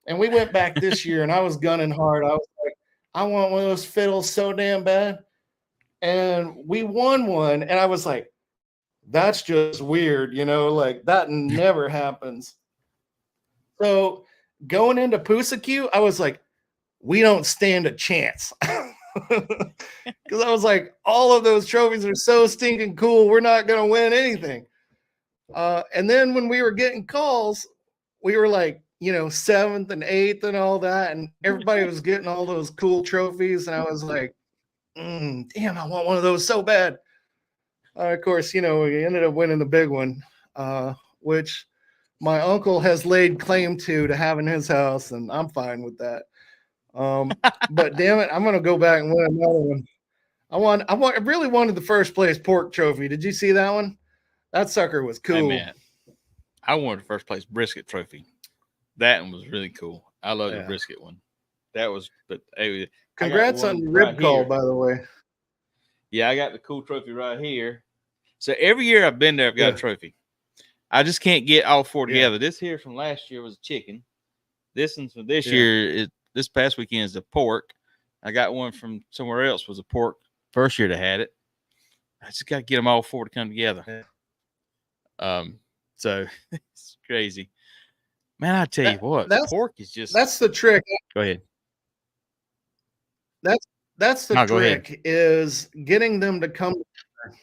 And we went back this year, and I was gunning hard. I was like, I want one of those fiddles so damn bad. And we won one, and I was like, that's just weird, like that never happens. So going into Pusacue, I was like, we don't stand a chance. Because I was like, all of those trophies are so stinking cool. We're not going to win anything. And then when we were getting calls, we were like, 7th and 8th and all that. And everybody was getting all those cool trophies. And I was like, damn, I want one of those so bad. Of course, we ended up winning the big one, which my uncle has laid claim to have in his house. And I'm fine with that. But damn it, I'm going to go back and win another one. I really wanted the first place pork trophy. Did you see that one? That sucker was cool. Hey, man, I wanted the first place brisket trophy. That one was really cool. I love the brisket one. That was, but hey, congrats on the rib call, by the way. Yeah, I got the cool trophy right here. So every year I've been there, I've got a trophy. I just can't get all 4 together. This here from last year was a chicken. This one from this year, this past weekend is a pork. I got one from somewhere else was a pork. First year they had it. I just got to get them all 4 to come together. So it's crazy. Man, I tell you what, pork is just. That's the trick. Go ahead. That's the trick is getting them to come together.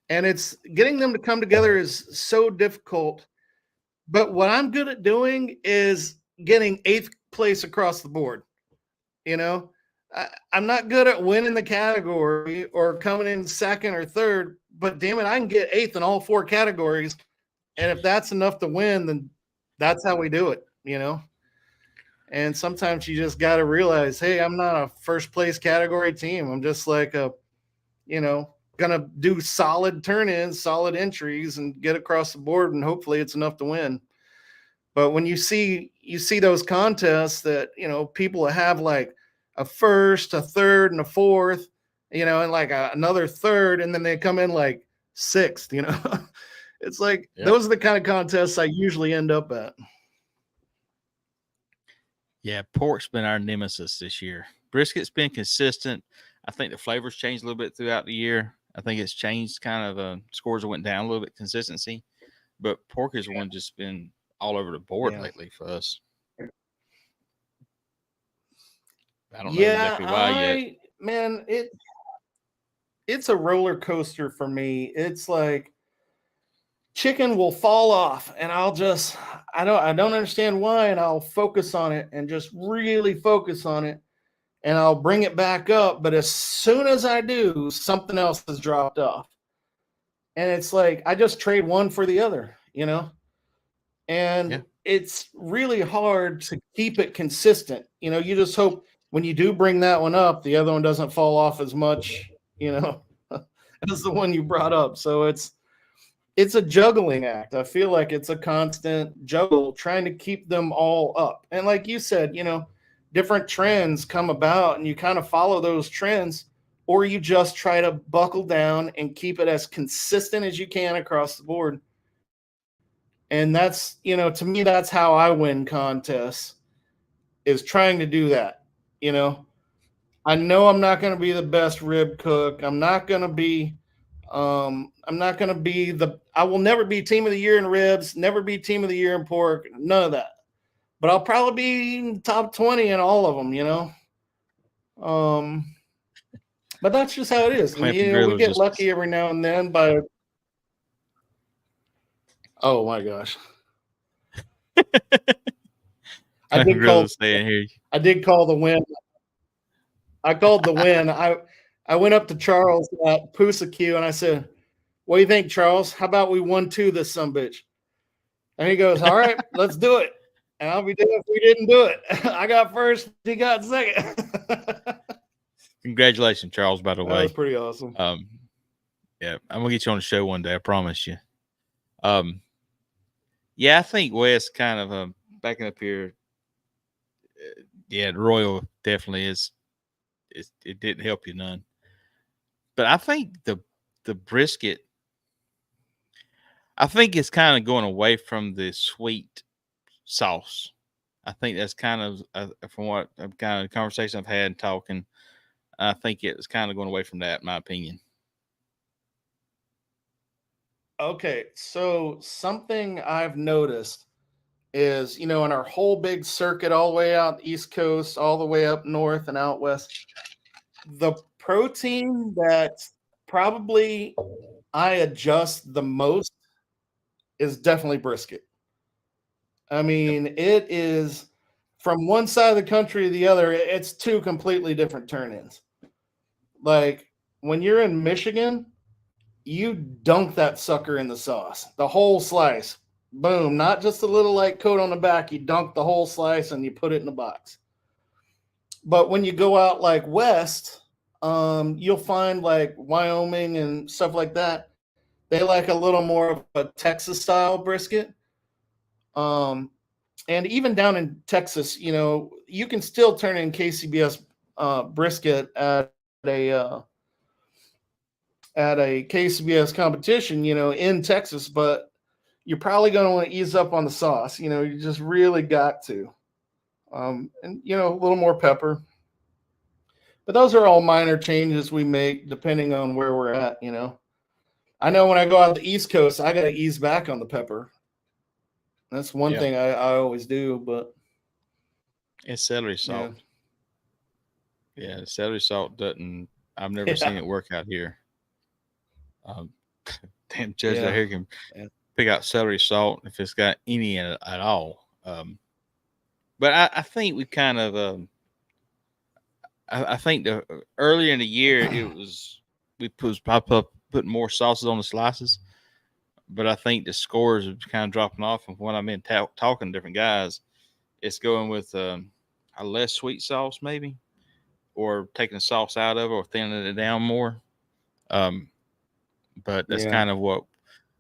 And it's getting them to come together is so difficult. But what I'm good at doing is getting 8th place across the board. I'm not good at winning the category or coming in 2nd or 3rd, but damn it, I can get 8th in all 4 categories. And if that's enough to win, then that's how we do it, And sometimes you just got to realize, hey, I'm not a first place category team. I'm just like gonna do solid turn-ins, solid entries, and get across the board, and hopefully it's enough to win. But when you see those contests that people have like a 1st, a 3rd, and a 4th, and like another 3rd, and then they come in like 6th, It's like those are the kind of contests I usually end up at. Yeah, pork's been our nemesis this year. Brisket's been consistent. I think the flavors changed a little bit throughout the year. I think it's changed kind of scores went down a little bit, consistency. But pork is one just been all over the board lately for us. I don't know exactly why yet. Man, it's a roller coaster for me. It's like chicken will fall off and I don't understand why, and I'll focus on it and just really focus on it and I'll bring it back up, but as soon as I do, something else has dropped off. And it's like I just trade one for the other, and it's really hard to keep it consistent. You just hope when you do bring that one up, the other one doesn't fall off as much, as the one you brought up. So it's a juggling act. I feel like it's a constant juggle trying to keep them all up. And like you said, different trends come about and you kind of follow those trends, or you just try to buckle down and keep it as consistent as you can across the board. And that's, to me, that's how I win contests, is trying to do that. I know I'm not going to be the best rib cook. I'm not going to be I will never be team of the year in ribs, never be team of the year in pork, none of that. But I'll probably be in top 20 in all of them, But that's just how it is. And, we get lucky every now and then by. Oh my gosh. I did call the win. I called the win. I went up to Charles at Pusaq and I said, "What do you think, Charles? How about we 1-2 this sumbitch?" And he goes, "All right, let's do it." And I'll be damned if we didn't do it. I got first, he got second. Congratulations, Charles, by the way. That was pretty awesome. Yeah, I'm gonna get you on the show one day, I promise you. Yeah, I think Wes kind of backing up here. Yeah, the Royal definitely is. It didn't help you none. But I think the brisket, I think it's kind of going away from the sweet sauce. I think that's kind of from what kind of conversation I've had and talking. I think it's kind of going away from that, in my opinion. Okay, so something I've noticed is, in our whole big circuit, all the way out East Coast, all the way up north and out west, the protein that probably I adjust the most is definitely brisket. I mean, it is from one side of the country to the other, it's two completely different turn-ins. Like when you're in Michigan, you dunk that sucker in the sauce, the whole slice. Boom, not just a little like coat on the back, you dunk the whole slice and you put it in a box. But when you go out like west, you'll find like Wyoming and stuff like that. They like a little more of a Texas style brisket. Um, and even down in Texas, you know, you can still turn in KCBS brisket at a KCBS competition, you know, in Texas, but you're probably going to want to ease up on the sauce. You know, you just really got to, and you know, a little more pepper. But those are all minor changes we make depending on where we're at. You know, I know when I go out the East Coast, I got to ease back on the pepper. That's one thing I always do, but it's celery salt. Yeah, celery salt doesn't. I've never seen it work out here. Damn judge out here can pick out celery salt if it's got any in it at all. But I think we kind of. I think the earlier in the year it was we put more sauces on the slices, but I think the scores are kind of dropping off. And when I've been talking to different guys, it's going with a less sweet sauce maybe, or taking the sauce out of it or thinning it down more. But that's kind of what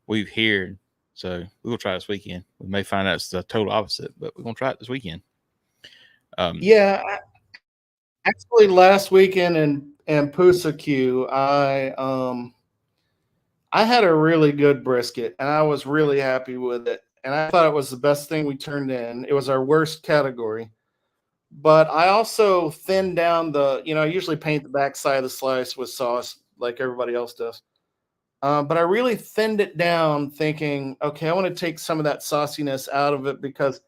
we've heard. So we'll try this weekend. We may find out it's the total opposite, but we're gonna try it this weekend. Actually, last weekend in Pusaq, I had a really good brisket, and I was really happy with it. And I thought it was the best thing we turned in. It was our worst category. But I also thinned down the, you know, I usually paint the backside of the slice with sauce like everybody else does. But I really thinned it down thinking, okay, I want to take some of that sauciness out of it because,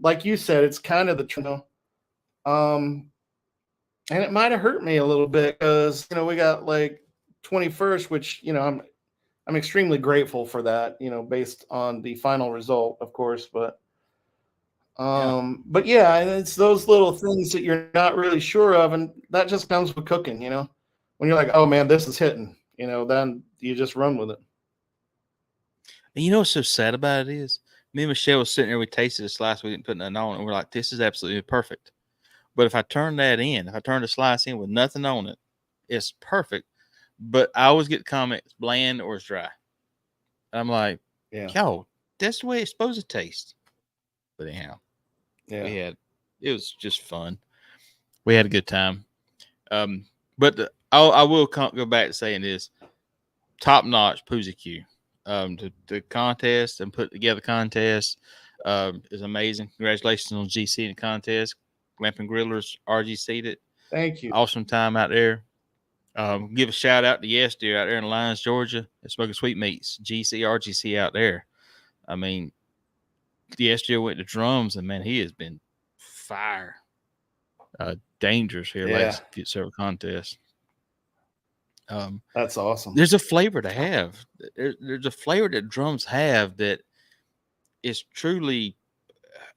like you said, it's kind of the, you know, and it might have hurt me a little bit because, you know, we got like 21st, which, you know, I'm extremely grateful for that, you know, based on the final result, of course. But yeah, and it's those little things that you're not really sure of, and that just comes with cooking, you know. When you're like, oh man, this is hitting, you know, then you just run with it. And you know what's so sad about it is, me and Michelle was sitting there, we tasted this slice, we didn't put nothing on it, and we're like, this is absolutely perfect. But if I turn the slice in with nothing on it, it's perfect. But I always get comments, bland or it's dry. I'm like, yo, that's the way it's supposed to taste. But anyhow, it was just fun. We had a good time. But I will go back to saying this: top notch Pusaq. The contest and put together contest is amazing. Congratulations on GC in the contest. Glamping Grillers RGC'd it. Thank you. Awesome time out there. Give a shout out to Yes Deer out there in Lyons, Georgia. They're smoking sweetmeats. GC RGC out there. I mean, Yes Deer went to drums, and man, he has been fire. Dangerous here last several contests. That's awesome. There's a flavor to have. There's a flavor that drums have that is truly,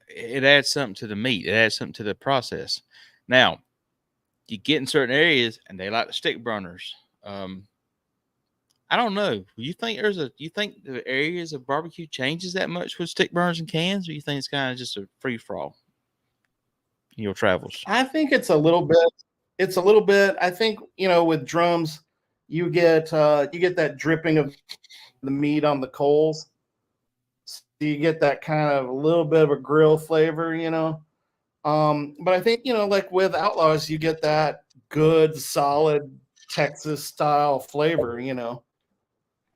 it adds something to the meat. It adds something to the process. Now, you get in certain areas and they like the stick burners. I don't know. You think the areas of barbecue changes that much with stick burners and cans, or you think it's kind of just a free for all in your travels? I think it's a little bit. It's a little bit. I think, you know, with drums, you get that dripping of the meat on the coals. So you get that kind of a little bit of a grill flavor, you know. But I think, you know, like with Outlaws, you get that good, solid Texas style flavor, you know.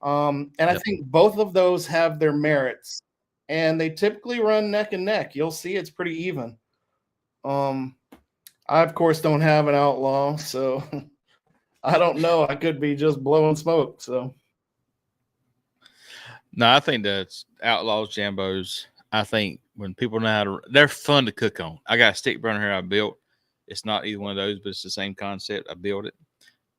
And I think both of those have their merits, and they typically run neck and neck. You'll see it's pretty even. I of course don't have an Outlaw, so I don't know. I could be just blowing smoke. So no, I think that's Outlaws, Jambos. I think when people know how to, they're fun to cook on. I got a stick burner here I built. It's not either one of those, but it's the same concept. I built it.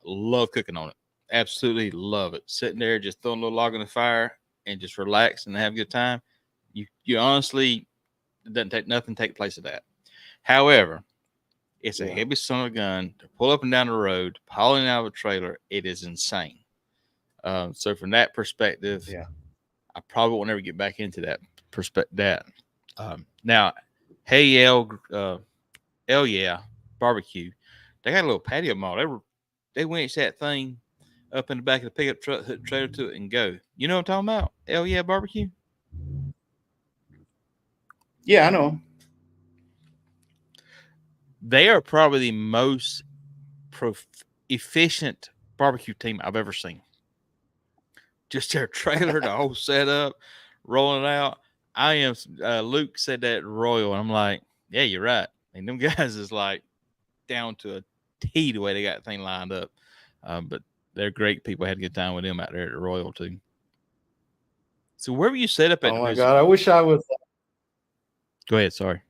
Love cooking on it. Absolutely love it. Sitting there, just throwing a little log on the fire and just relax and have a good time, you honestly, it doesn't take nothing to take place of that. However, it's a heavy son of a gun to pull up and down the road, hauling out of a trailer. It is insane. So from that perspective, I probably will never get back into that perspective. Now, hey, yeah, barbecue. They got a little patio mall. They winched that thing up in the back of the pickup truck, hook the trailer to it, and go. You know what I'm talking about? Hell yeah, barbecue. Yeah, I know. They are probably the most efficient barbecue team I've ever seen. Just their trailer, the whole setup, rolling it out. I am. Luke said that Royal, and I'm like, yeah, you're right. And them guys is like down to a T the way they got the thing lined up. But they're great people. I had a good time with them out there at the Royal too. So where were you set up at? Oh my God, I wish I was. Go ahead. Sorry.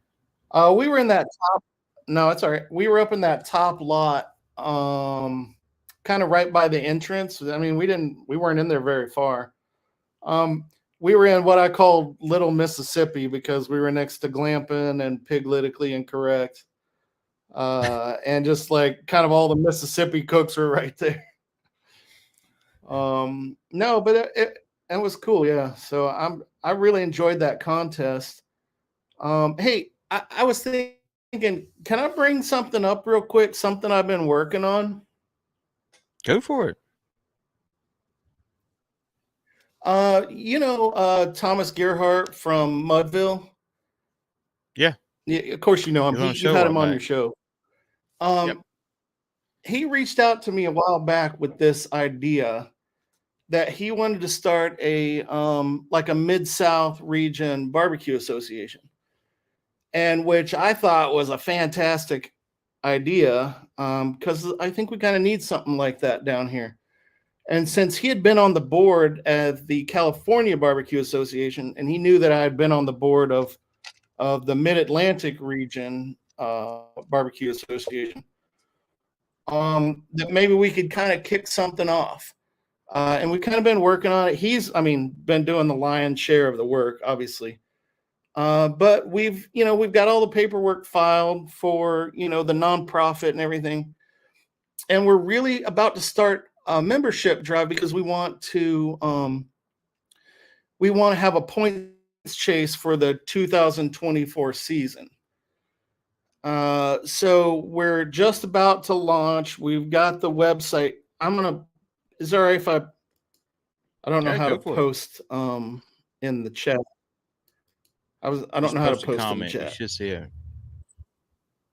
We were in that top. No, it's all right. We were up in that top lot, kind of right by the entrance. I mean, we weren't in there very far. We were in what I call Little Mississippi because we were next to Glamping and Piglytically Incorrect. And just like kind of all the Mississippi cooks were right there. No, but it was cool. Yeah. So I really enjoyed that contest. Hey, I was thinking, can I bring something up real quick? Something I've been working on. Go for it. Thomas Gerhardt from Mudville. Yeah. Of course you know him. You've had him on your show. Yep. He reached out to me a while back with this idea that he wanted to start a like a Mid-South region barbecue association, and which I thought was a fantastic idea because I think we kind of need something like that down here. And since he had been on the board at the California Barbecue Association, and he knew that I had been on the board of the Mid-Atlantic region Barbecue Association, that maybe we could kind of kick something off. And we've kind of been working on it. He's been doing the lion's share of the work, obviously. But we've got all the paperwork filed for, the nonprofit and everything. And we're really about to start a membership drive because we want to have a points chase for the 2024 season. So we're just about to launch. We've got the website. Is it all right if I don't know how to post in the chat. I don't know how to post in the chat. You should see it.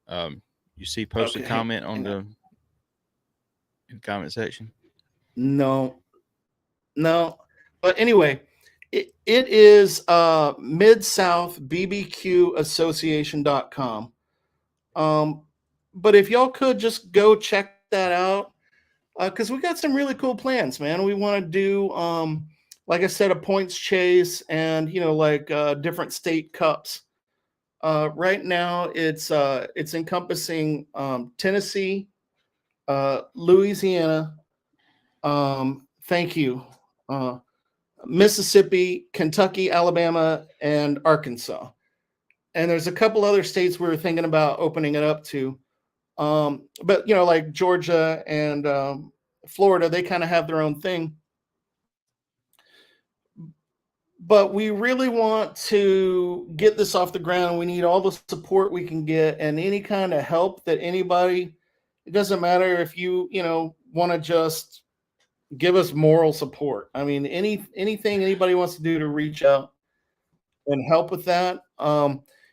You see post a comment on in the comment section? No. But anyway, it is MidSouthBBQAssociation.com. But if y'all could just go check that out, because we got some really cool plans, man. We want to do, like I said, a points chase and, different state cups. Right now, it's encompassing Tennessee, Louisiana, thank you, Mississippi, Kentucky, Alabama, and Arkansas. And there's a couple other states we were thinking about opening it up to. But, like Georgia and Florida, they kind of have their own thing. But we really want to get this off the ground. We need all the support we can get and any kind of help that anybody, it doesn't matter if you, want to just give us moral support. I mean, anything anybody wants to do to reach out and help with that.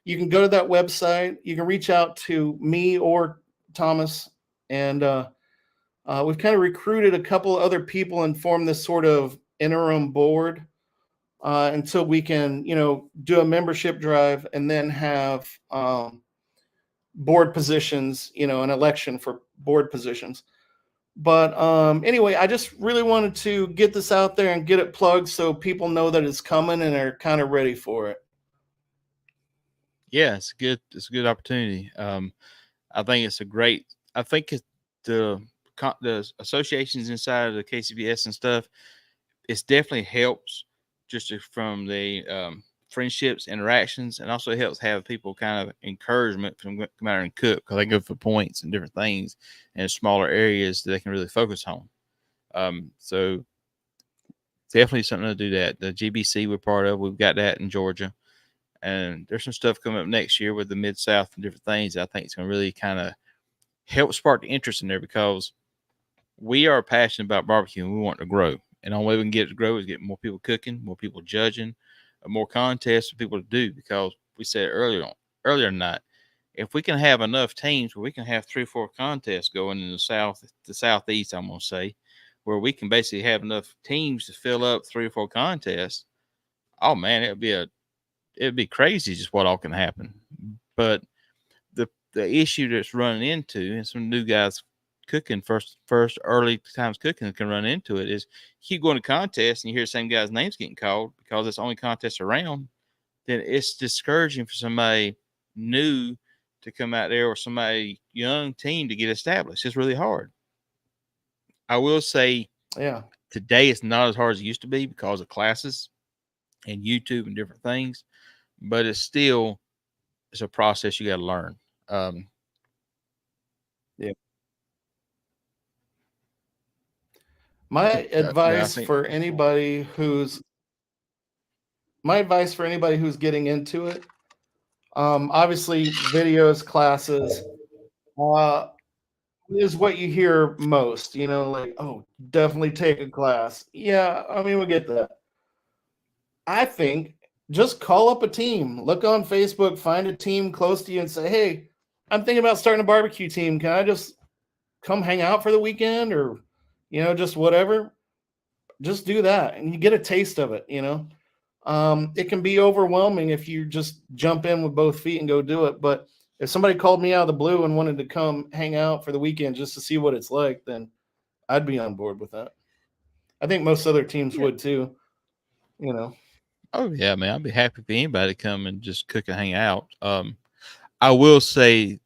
You can go to that website. You can reach out to me or Thomas. And we've kind of recruited a couple other people and formed this sort of interim board until we can, do a membership drive and then have board positions, an election for board positions. But anyway, I just really wanted to get this out there and get it plugged so people know that it's coming and are kind of ready for it. Yeah, it's good. It's a good opportunity. I think the associations inside of the KCBS and stuff, it definitely helps just from the friendships, interactions, and also helps have people kind of encouragement from come out and cook because they go for points and different things in smaller areas that they can really focus on. So definitely something to do that. The GBC we're part of, we've got that in Georgia, and there's some stuff coming up next year with the Mid South and different things. I think it's going to really kind of help spark the interest in there because we are passionate about barbecue and we want to grow. And the only way we can get it to grow is get more people cooking, more people judging, more contests for people to do. Because we said earlier tonight, if we can have enough teams where we can have 3 or 4 contests going in the southeast, I'm gonna say, where we can basically have enough teams to fill up 3 or 4 contests. Oh man, it'd be crazy just what all can happen. But the issue that's running into, and some new guys cooking first early times cooking can run into it, is you keep going to contests and you hear the same guy's names getting called because it's the only contest around, then it's discouraging for somebody new to come out there or somebody young team to get established. It's really hard. I will say, yeah, today it's not as hard as it used to be because of classes and YouTube and different things, but it's a process you got to learn. yeah. My advice for anybody who's getting into it, obviously videos, classes, is what you hear most, like, oh, definitely take a class. Yeah, I mean, we get that. I think just call up a team, look on Facebook, find a team close to you and say, hey, I'm thinking about starting a barbecue team. Can I just come hang out for the weekend or, just whatever? Just do that and you get a taste of it, It can be overwhelming if you just jump in with both feet and go do it. But if somebody called me out of the blue and wanted to come hang out for the weekend just to see what it's like, then I'd be on board with that. I think most other teams would too, Oh yeah, man, I'd be happy for anybody to come and just cook and hang out. I will say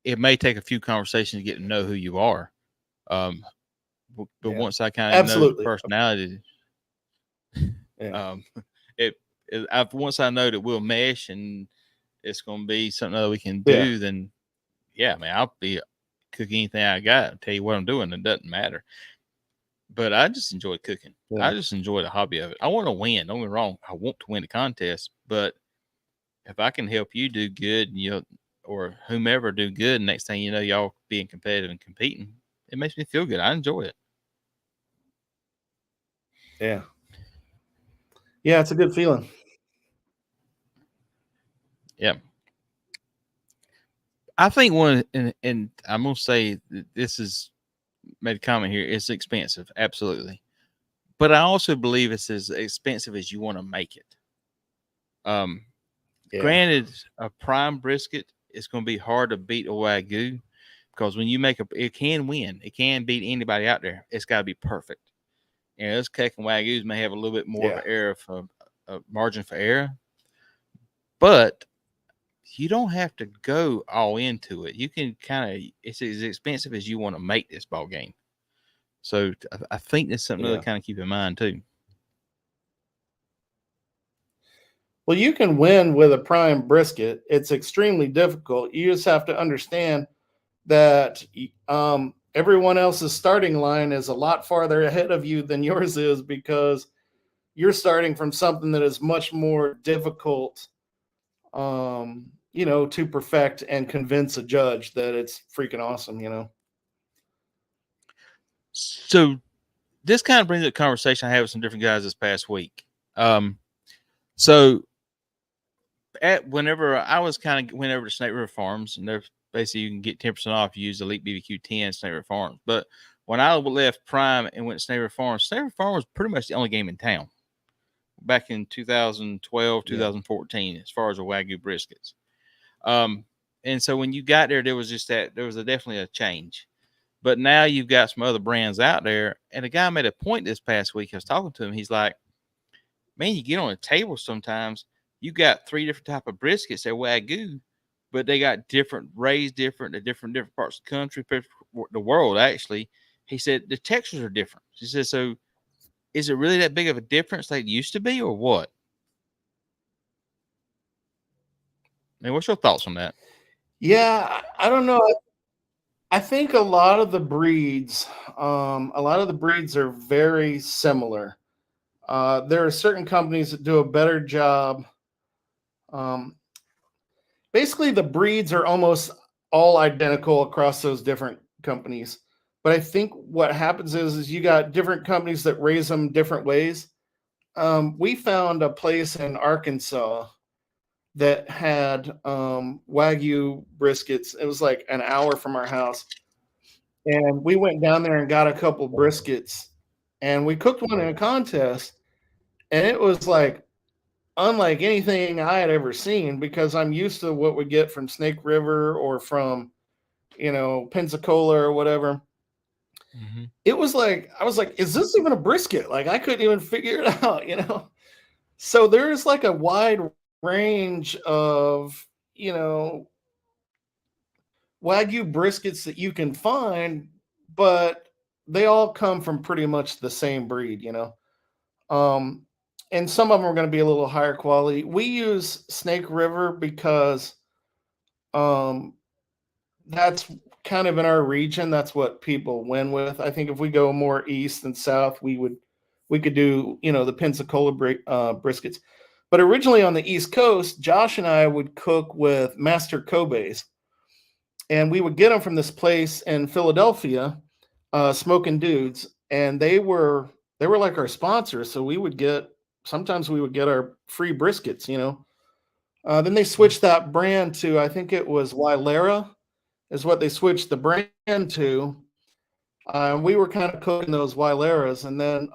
it may take a few conversations to get to know who you are. But once I kind of know the personality, once I know that we'll mesh and it's going to be something that we can do, then yeah, man, I'll be cooking anything I got. I'll tell you what I'm doing. It doesn't matter. But I just enjoy cooking. Yeah. I just enjoy the hobby of it. I want to win. Don't get me wrong. I want to win the contest, but if I can help you do good, or whomever do good, next thing you know, y'all being competitive and competing, it makes me feel good. I enjoy it. Yeah. Yeah, it's a good feeling. Yeah. I think and I'm going to say this is made a comment here. It's expensive. Absolutely. But I also believe it's as expensive as you want to make it. Granted, a prime brisket is going to be hard to beat a Wagyu because when you make it can win. It can beat anybody out there. It's got to be perfect. And those Keck and Wagyus may have a little bit more of an error for a margin for error, but you don't have to go all into it. You can it's as expensive as you want to make this ball game. So I think that's something to kind of keep in mind too. Well, you can win with a prime brisket. It's extremely difficult. You just have to understand that everyone else's starting line is a lot farther ahead of you than yours is because you're starting from something that is much more difficult, to perfect and convince a judge that it's freaking awesome, So this kind of brings up a conversation I had with some different guys this past week. So whenever I was went over to Snake River Farms, and they're basically you can get 10% off if you use EliteBBQ 10 Snake River Farms. But when I left Prime and went to Snake River Farms was pretty much the only game in town back in 2012, 2014, as far as the Wagyu briskets. And so when you got there, there was definitely a change. But now you've got some other brands out there. And a guy made a point this past week. I was talking to him. He's like, man, you get on a table sometimes, you got 3 different type of briskets. They're Wagyu, but they got raised different at different parts of the country, the world, actually. He said the textures are different. He said, so is it really that big of a difference like it used to be, or what? I mean, what's your thoughts on that? Yeah, I don't know. I think a lot of the breeds, are very similar. There are certain companies that do a better job. Um, Basically, the breeds are almost all identical across those different companies. But I think what happens is you got different companies that raise them different ways. We found a place in Arkansas that had Wagyu briskets. It was like an hour from our house. And we went down there and got a couple briskets and we cooked one in a contest. And it was like unlike anything I had ever seen because I'm used to what we get from Snake River or from, Pensacola or whatever. Mm-hmm. It was like, I was like, is this even a brisket? Like, I couldn't even figure it out. So there's like a wide range of, Wagyu briskets that you can find, but they all come from pretty much the same breed. Um, and some of them are going to be a little higher quality. We use Snake River because um, that's kind of in our region. That's what people win with. I think if we go more east and south, we could do the Pensacola briskets. But originally on the East Coast, Josh and I would cook with Master Kobe's, and we would get them from this place in Philadelphia, Smoking Dudes, and they were like our sponsors. So sometimes we would get our free briskets. Then they switched that brand to, I think it was Wylera, is what they switched the brand to. We were kind of cooking those Wyleras, and then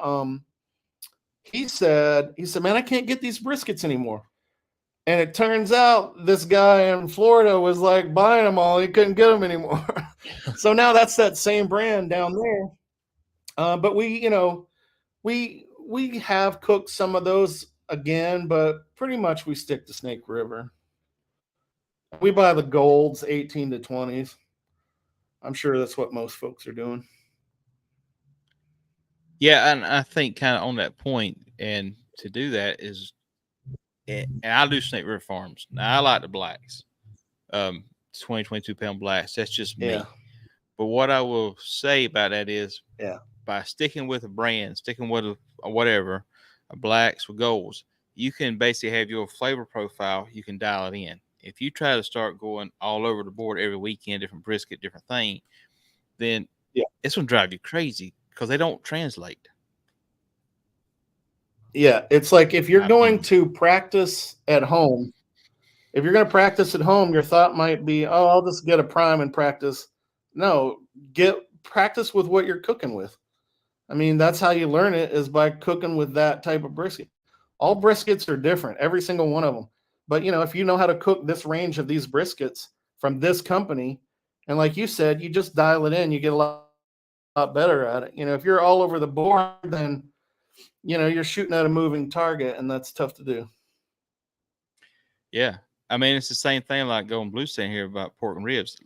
he said, man, I can't get these briskets anymore. And it turns out this guy in Florida was like buying them all. He couldn't get them anymore. So now that's that same brand down there. But we have cooked some of those again, but pretty much we stick to Snake River. We buy the golds, 18 to 20s. I'm sure that's what most folks are doing. Yeah, and I think kind of on that point, and to do that is, and I do Snake River Farms. Now, I like the blacks, 20, 22 pound blacks. That's just me. Yeah. But what I will say about that is, Yeah. by sticking with a brand, sticking with a whatever, a blacks with golds, you can basically have your flavor profile. You can dial it in. If you try to start going all over the board every weekend, different brisket, different thing, then it's gonna drive you crazy because they don't translate. Yeah, it's like if you're going to practice at home, if you're going to practice at home, your thought might be, "Oh, I'll just get a prime and practice." No, get practice with what you're cooking with. I mean, that's how you learn it, is by cooking with that type of brisket. All briskets are different, every single one of them. But if you know how to cook this range of these briskets from this company, and like you said, you just dial it in, you get a lot better at it. If you're all over the board, then you're shooting at a moving target, and that's tough to do. Yeah. I mean, it's the same thing like going blue saying here about pork and ribs.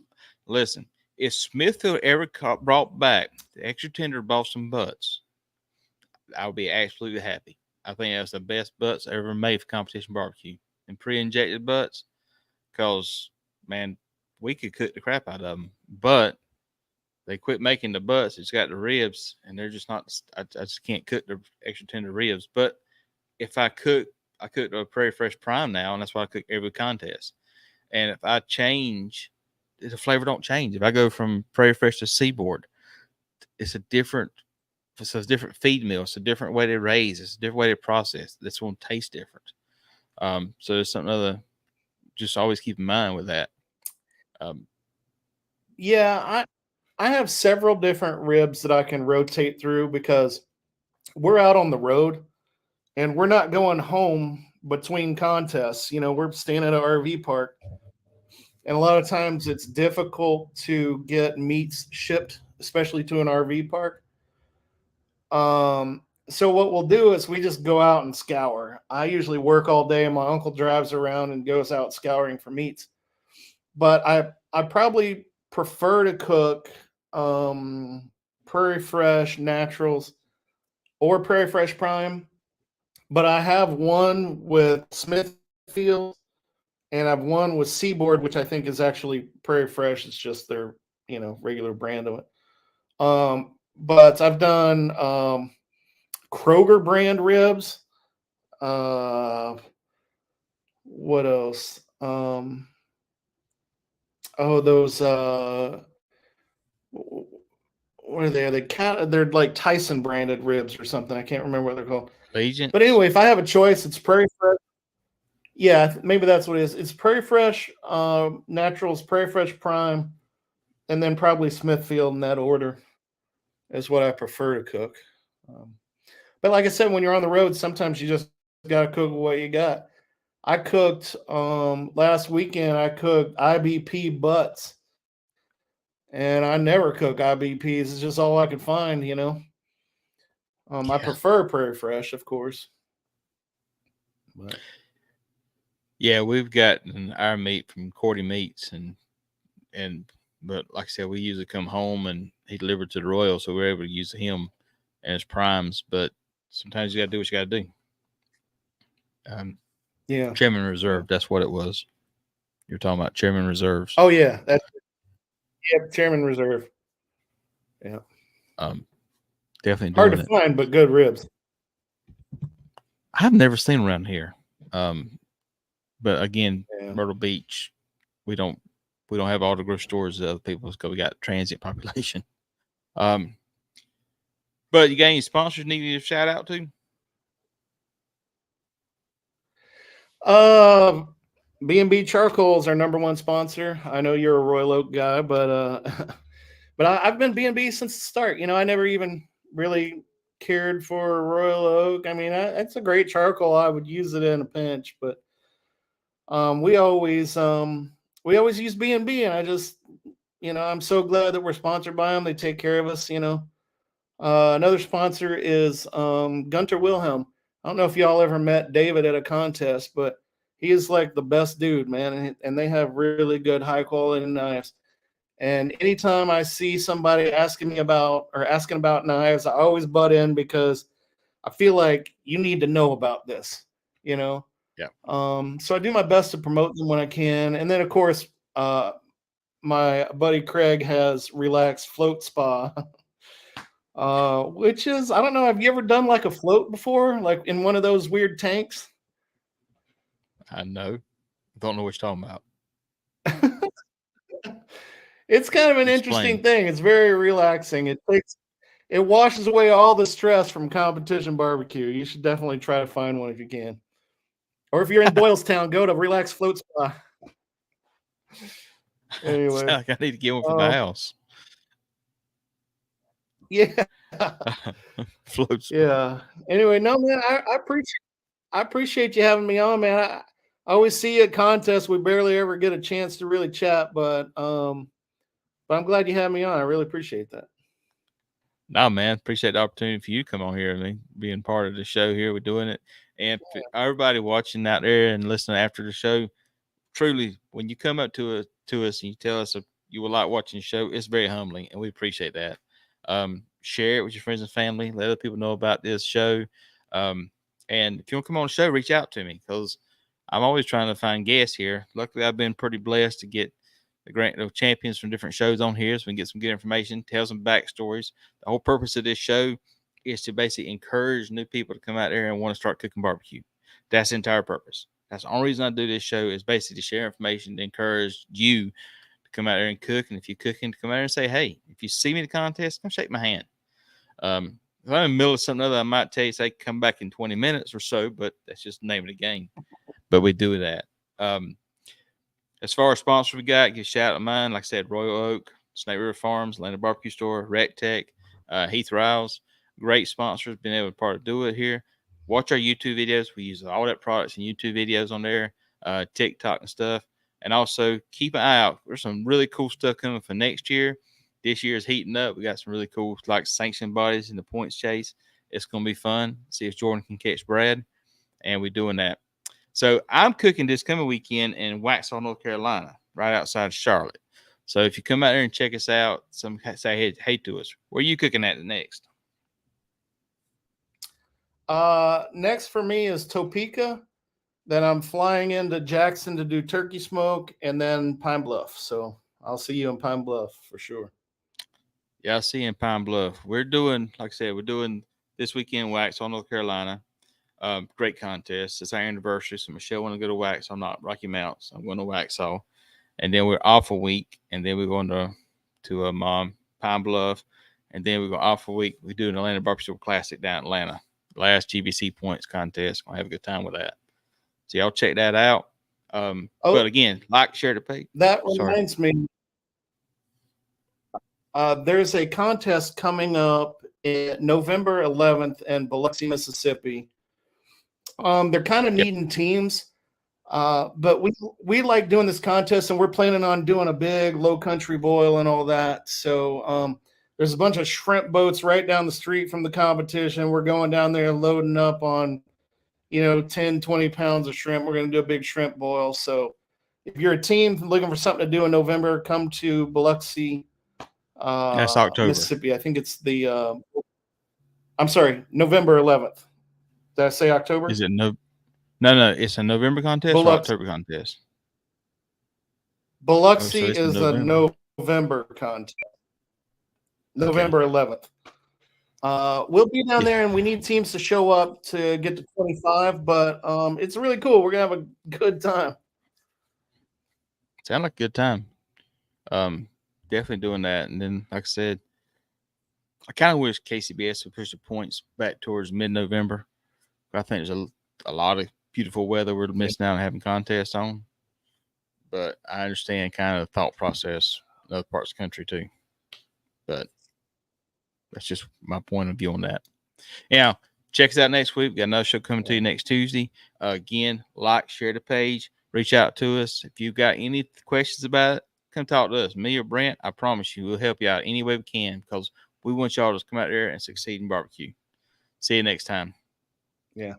Listen, if Smithfield ever brought back the extra tender Boston butts, I would be absolutely happy. I think that's the best butts ever made for competition barbecue. And pre-injected butts, because, man, we could cook the crap out of them. But they quit making the butts. It's got the ribs, and they're just not. I just can't cook the extra tender ribs. But if I cook a Prairie Fresh Prime now, and that's why I cook every contest. And if I change, the flavor don't change. If I go from Prairie Fresh to Seaboard, it's a different feed meal. It's a different way to raise. It's a different way to process. That's going to taste different. So there's something other. Just always keep in mind with that. Yeah, I have several different ribs that I can rotate through because we're out on the road and we're not going home between contests. We're staying at an RV park. And a lot of times it's difficult to get meats shipped, especially to an RV park. So what we'll do is we just go out and scour. I usually work all day, and my uncle drives around and goes out scouring for meats. But I probably prefer to cook Prairie Fresh Naturals or Prairie Fresh Prime, but I have one with Smithfield and I've one with Seaboard, which I think is actually Prairie Fresh. It's just their, regular brand of it. But I've done Kroger brand ribs. What else? Those what are they? They're like Tyson branded ribs or something. I can't remember what they're called. Legion. But anyway, if I have a choice, it's Prairie Fresh. Yeah, maybe that's what it is. It's Prairie Fresh, Naturals, Prairie Fresh Prime, and then probably Smithfield in that order is what I prefer to cook. But like I said, when you're on the road, sometimes you just got to cook what you got. I cooked last weekend. I cooked IBP butts, and I never cook IBPs. It's just all I could find, I prefer Prairie Fresh, of course. But. Yeah, we've gotten our meat from Cordy Meats, but like I said, we usually come home and he delivered to the Royal, so we're able to use him as primes. But sometimes you got to do what you got to do. Yeah, Chairman Reserve. That's what it was. You're talking about Chairman Reserves. Oh yeah, Chairman Reserve. Yeah. Definitely hard to find, but good ribs. I've never seen around here. But again, Myrtle Beach, we don't have all the grocery stores that other people because we got transient population. But you got any sponsors needing to shout out to? B&B Charcoal is our number one sponsor. I know you're a Royal Oak guy, but I've been B&B since the start. I never even really cared for Royal Oak. I mean, it's a great charcoal. I would use it in a pinch, but we always use B&B, and I just, I'm so glad that we're sponsored by them. They take care of us. Another sponsor is Gunter Wilhelm. I don't know if y'all ever met David at a contest, but he is like the best dude, man. And they have really good, high quality knives. And anytime I see somebody asking about knives, I always butt in because I feel like you need to know about this, Yeah. So I do my best to promote them when I can. And then, of course, my buddy Craig has Relax Float Spa. Which is, I don't know, have you ever done like a float before, like in one of those weird tanks? I know. Don't know what you're talking about. It's kind of an interesting thing. It's very relaxing. It washes away all the stress from competition barbecue. You should definitely try to find one if you can. Or if you're in Doylestown, go to Relax Float Spa. Anyway, like I need to get one for the house. Yeah. Floats. Yeah. Anyway, no, man, I appreciate you having me on, man. I always see you at contests. We barely ever get a chance to really chat, but I'm glad you had me on. I really appreciate that. No, man, appreciate the opportunity for you to come on here and being part of the show here. We're doing it. And everybody watching out there and listening after the show, truly, when you come up to us and you tell us you would like watching the show, it's very humbling, and we appreciate that. Share it with your friends and family. Let other people know about this show. And if you want to come on the show, reach out to me because I'm always trying to find guests here. Luckily, I've been pretty blessed to get the champions from different shows on here so we can get some good information, tell some backstories. The whole purpose of this show is to basically encourage new people to come out there and want to start cooking barbecue. That's the entire purpose. That's the only reason I do this show is basically to share information to encourage you to come out there and cook. And if you're cooking, to come out there and say, hey, if you see me in the contest, come shake my hand. If I'm in the middle of something other, I might tell you, say, come back in 20 minutes or so, but that's just the name of the game. But we do that. As far as sponsors we got, give a shout out to mine. Like I said, Royal Oak, Snake River Farms, Landed Barbecue Store, Rec Tech, Heath Riles. Great sponsors, been able to part of do it here. Watch our YouTube videos. We use all that products and YouTube videos on there, TikTok and stuff. And also keep an eye out. There's some really cool stuff coming for next year. This year is heating up. We got some really cool like sanctioned bodies in the points chase. It's going to be fun. See if Jordan can catch Brad. And we're doing that. So I'm cooking this coming weekend in Waxhaw, North Carolina, right outside Charlotte. So if you come out there and check us out, some say hey to us. Where are you cooking at next? Next for me is Topeka. Then I'm flying into Jackson to do turkey smoke, and then Pine Bluff. So I'll see you in Pine Bluff for sure. Yeah, I see you in Pine Bluff. We're doing, like I said, we're doing this weekend Waxhaw, North Carolina. Great contest. It's our anniversary, so Michelle want to go to Waxhaw. I'm not Rocky Mount, so I'm going to Waxhaw. And then we're off a week, and then we're going to Pine Bluff, and then we're going off a week. We do an Atlanta Barbecue Classic down in Atlanta. Last GBC points contest. Gonna have a good time with that. So y'all check that out. But again, like, share the page. That reminds me. There's a contest coming up November 11th in Biloxi, Mississippi. They're kind of needing teams, but we like doing this contest, and we're planning on doing a big low country boil and all that. So there's a bunch of shrimp boats right down the street from the competition. We're going down there loading up on, 10, 20 pounds of shrimp. We're going to do a big shrimp boil. So if you're a team looking for something to do in November, come to Biloxi, That's October, Mississippi. I think it's I'm sorry, November 11th. Did I say October? Is it no? It's a November contest or October contest. Biloxi is a November contest. Okay. November 11th. We'll be down there, and we need teams to show up to get to 25, but it's really cool. We're going to have a good time. Sound like a good time. Definitely doing that. And then, like I said, I kind of wish KCBS would push the points back towards mid-November. I think there's a lot of beautiful weather we're missing out on having contests on. But I understand kind of the thought process in other parts of the country too. But that's just my point of view on that. Now, check us out next week. We got another show coming to you next Tuesday. Again, like, share the page, reach out to us. If you've got any questions about it, come talk to us. Me or Brant, I promise you, we'll help you out any way we can, because we want y'all to come out there and succeed in barbecue. See you next time. Yeah.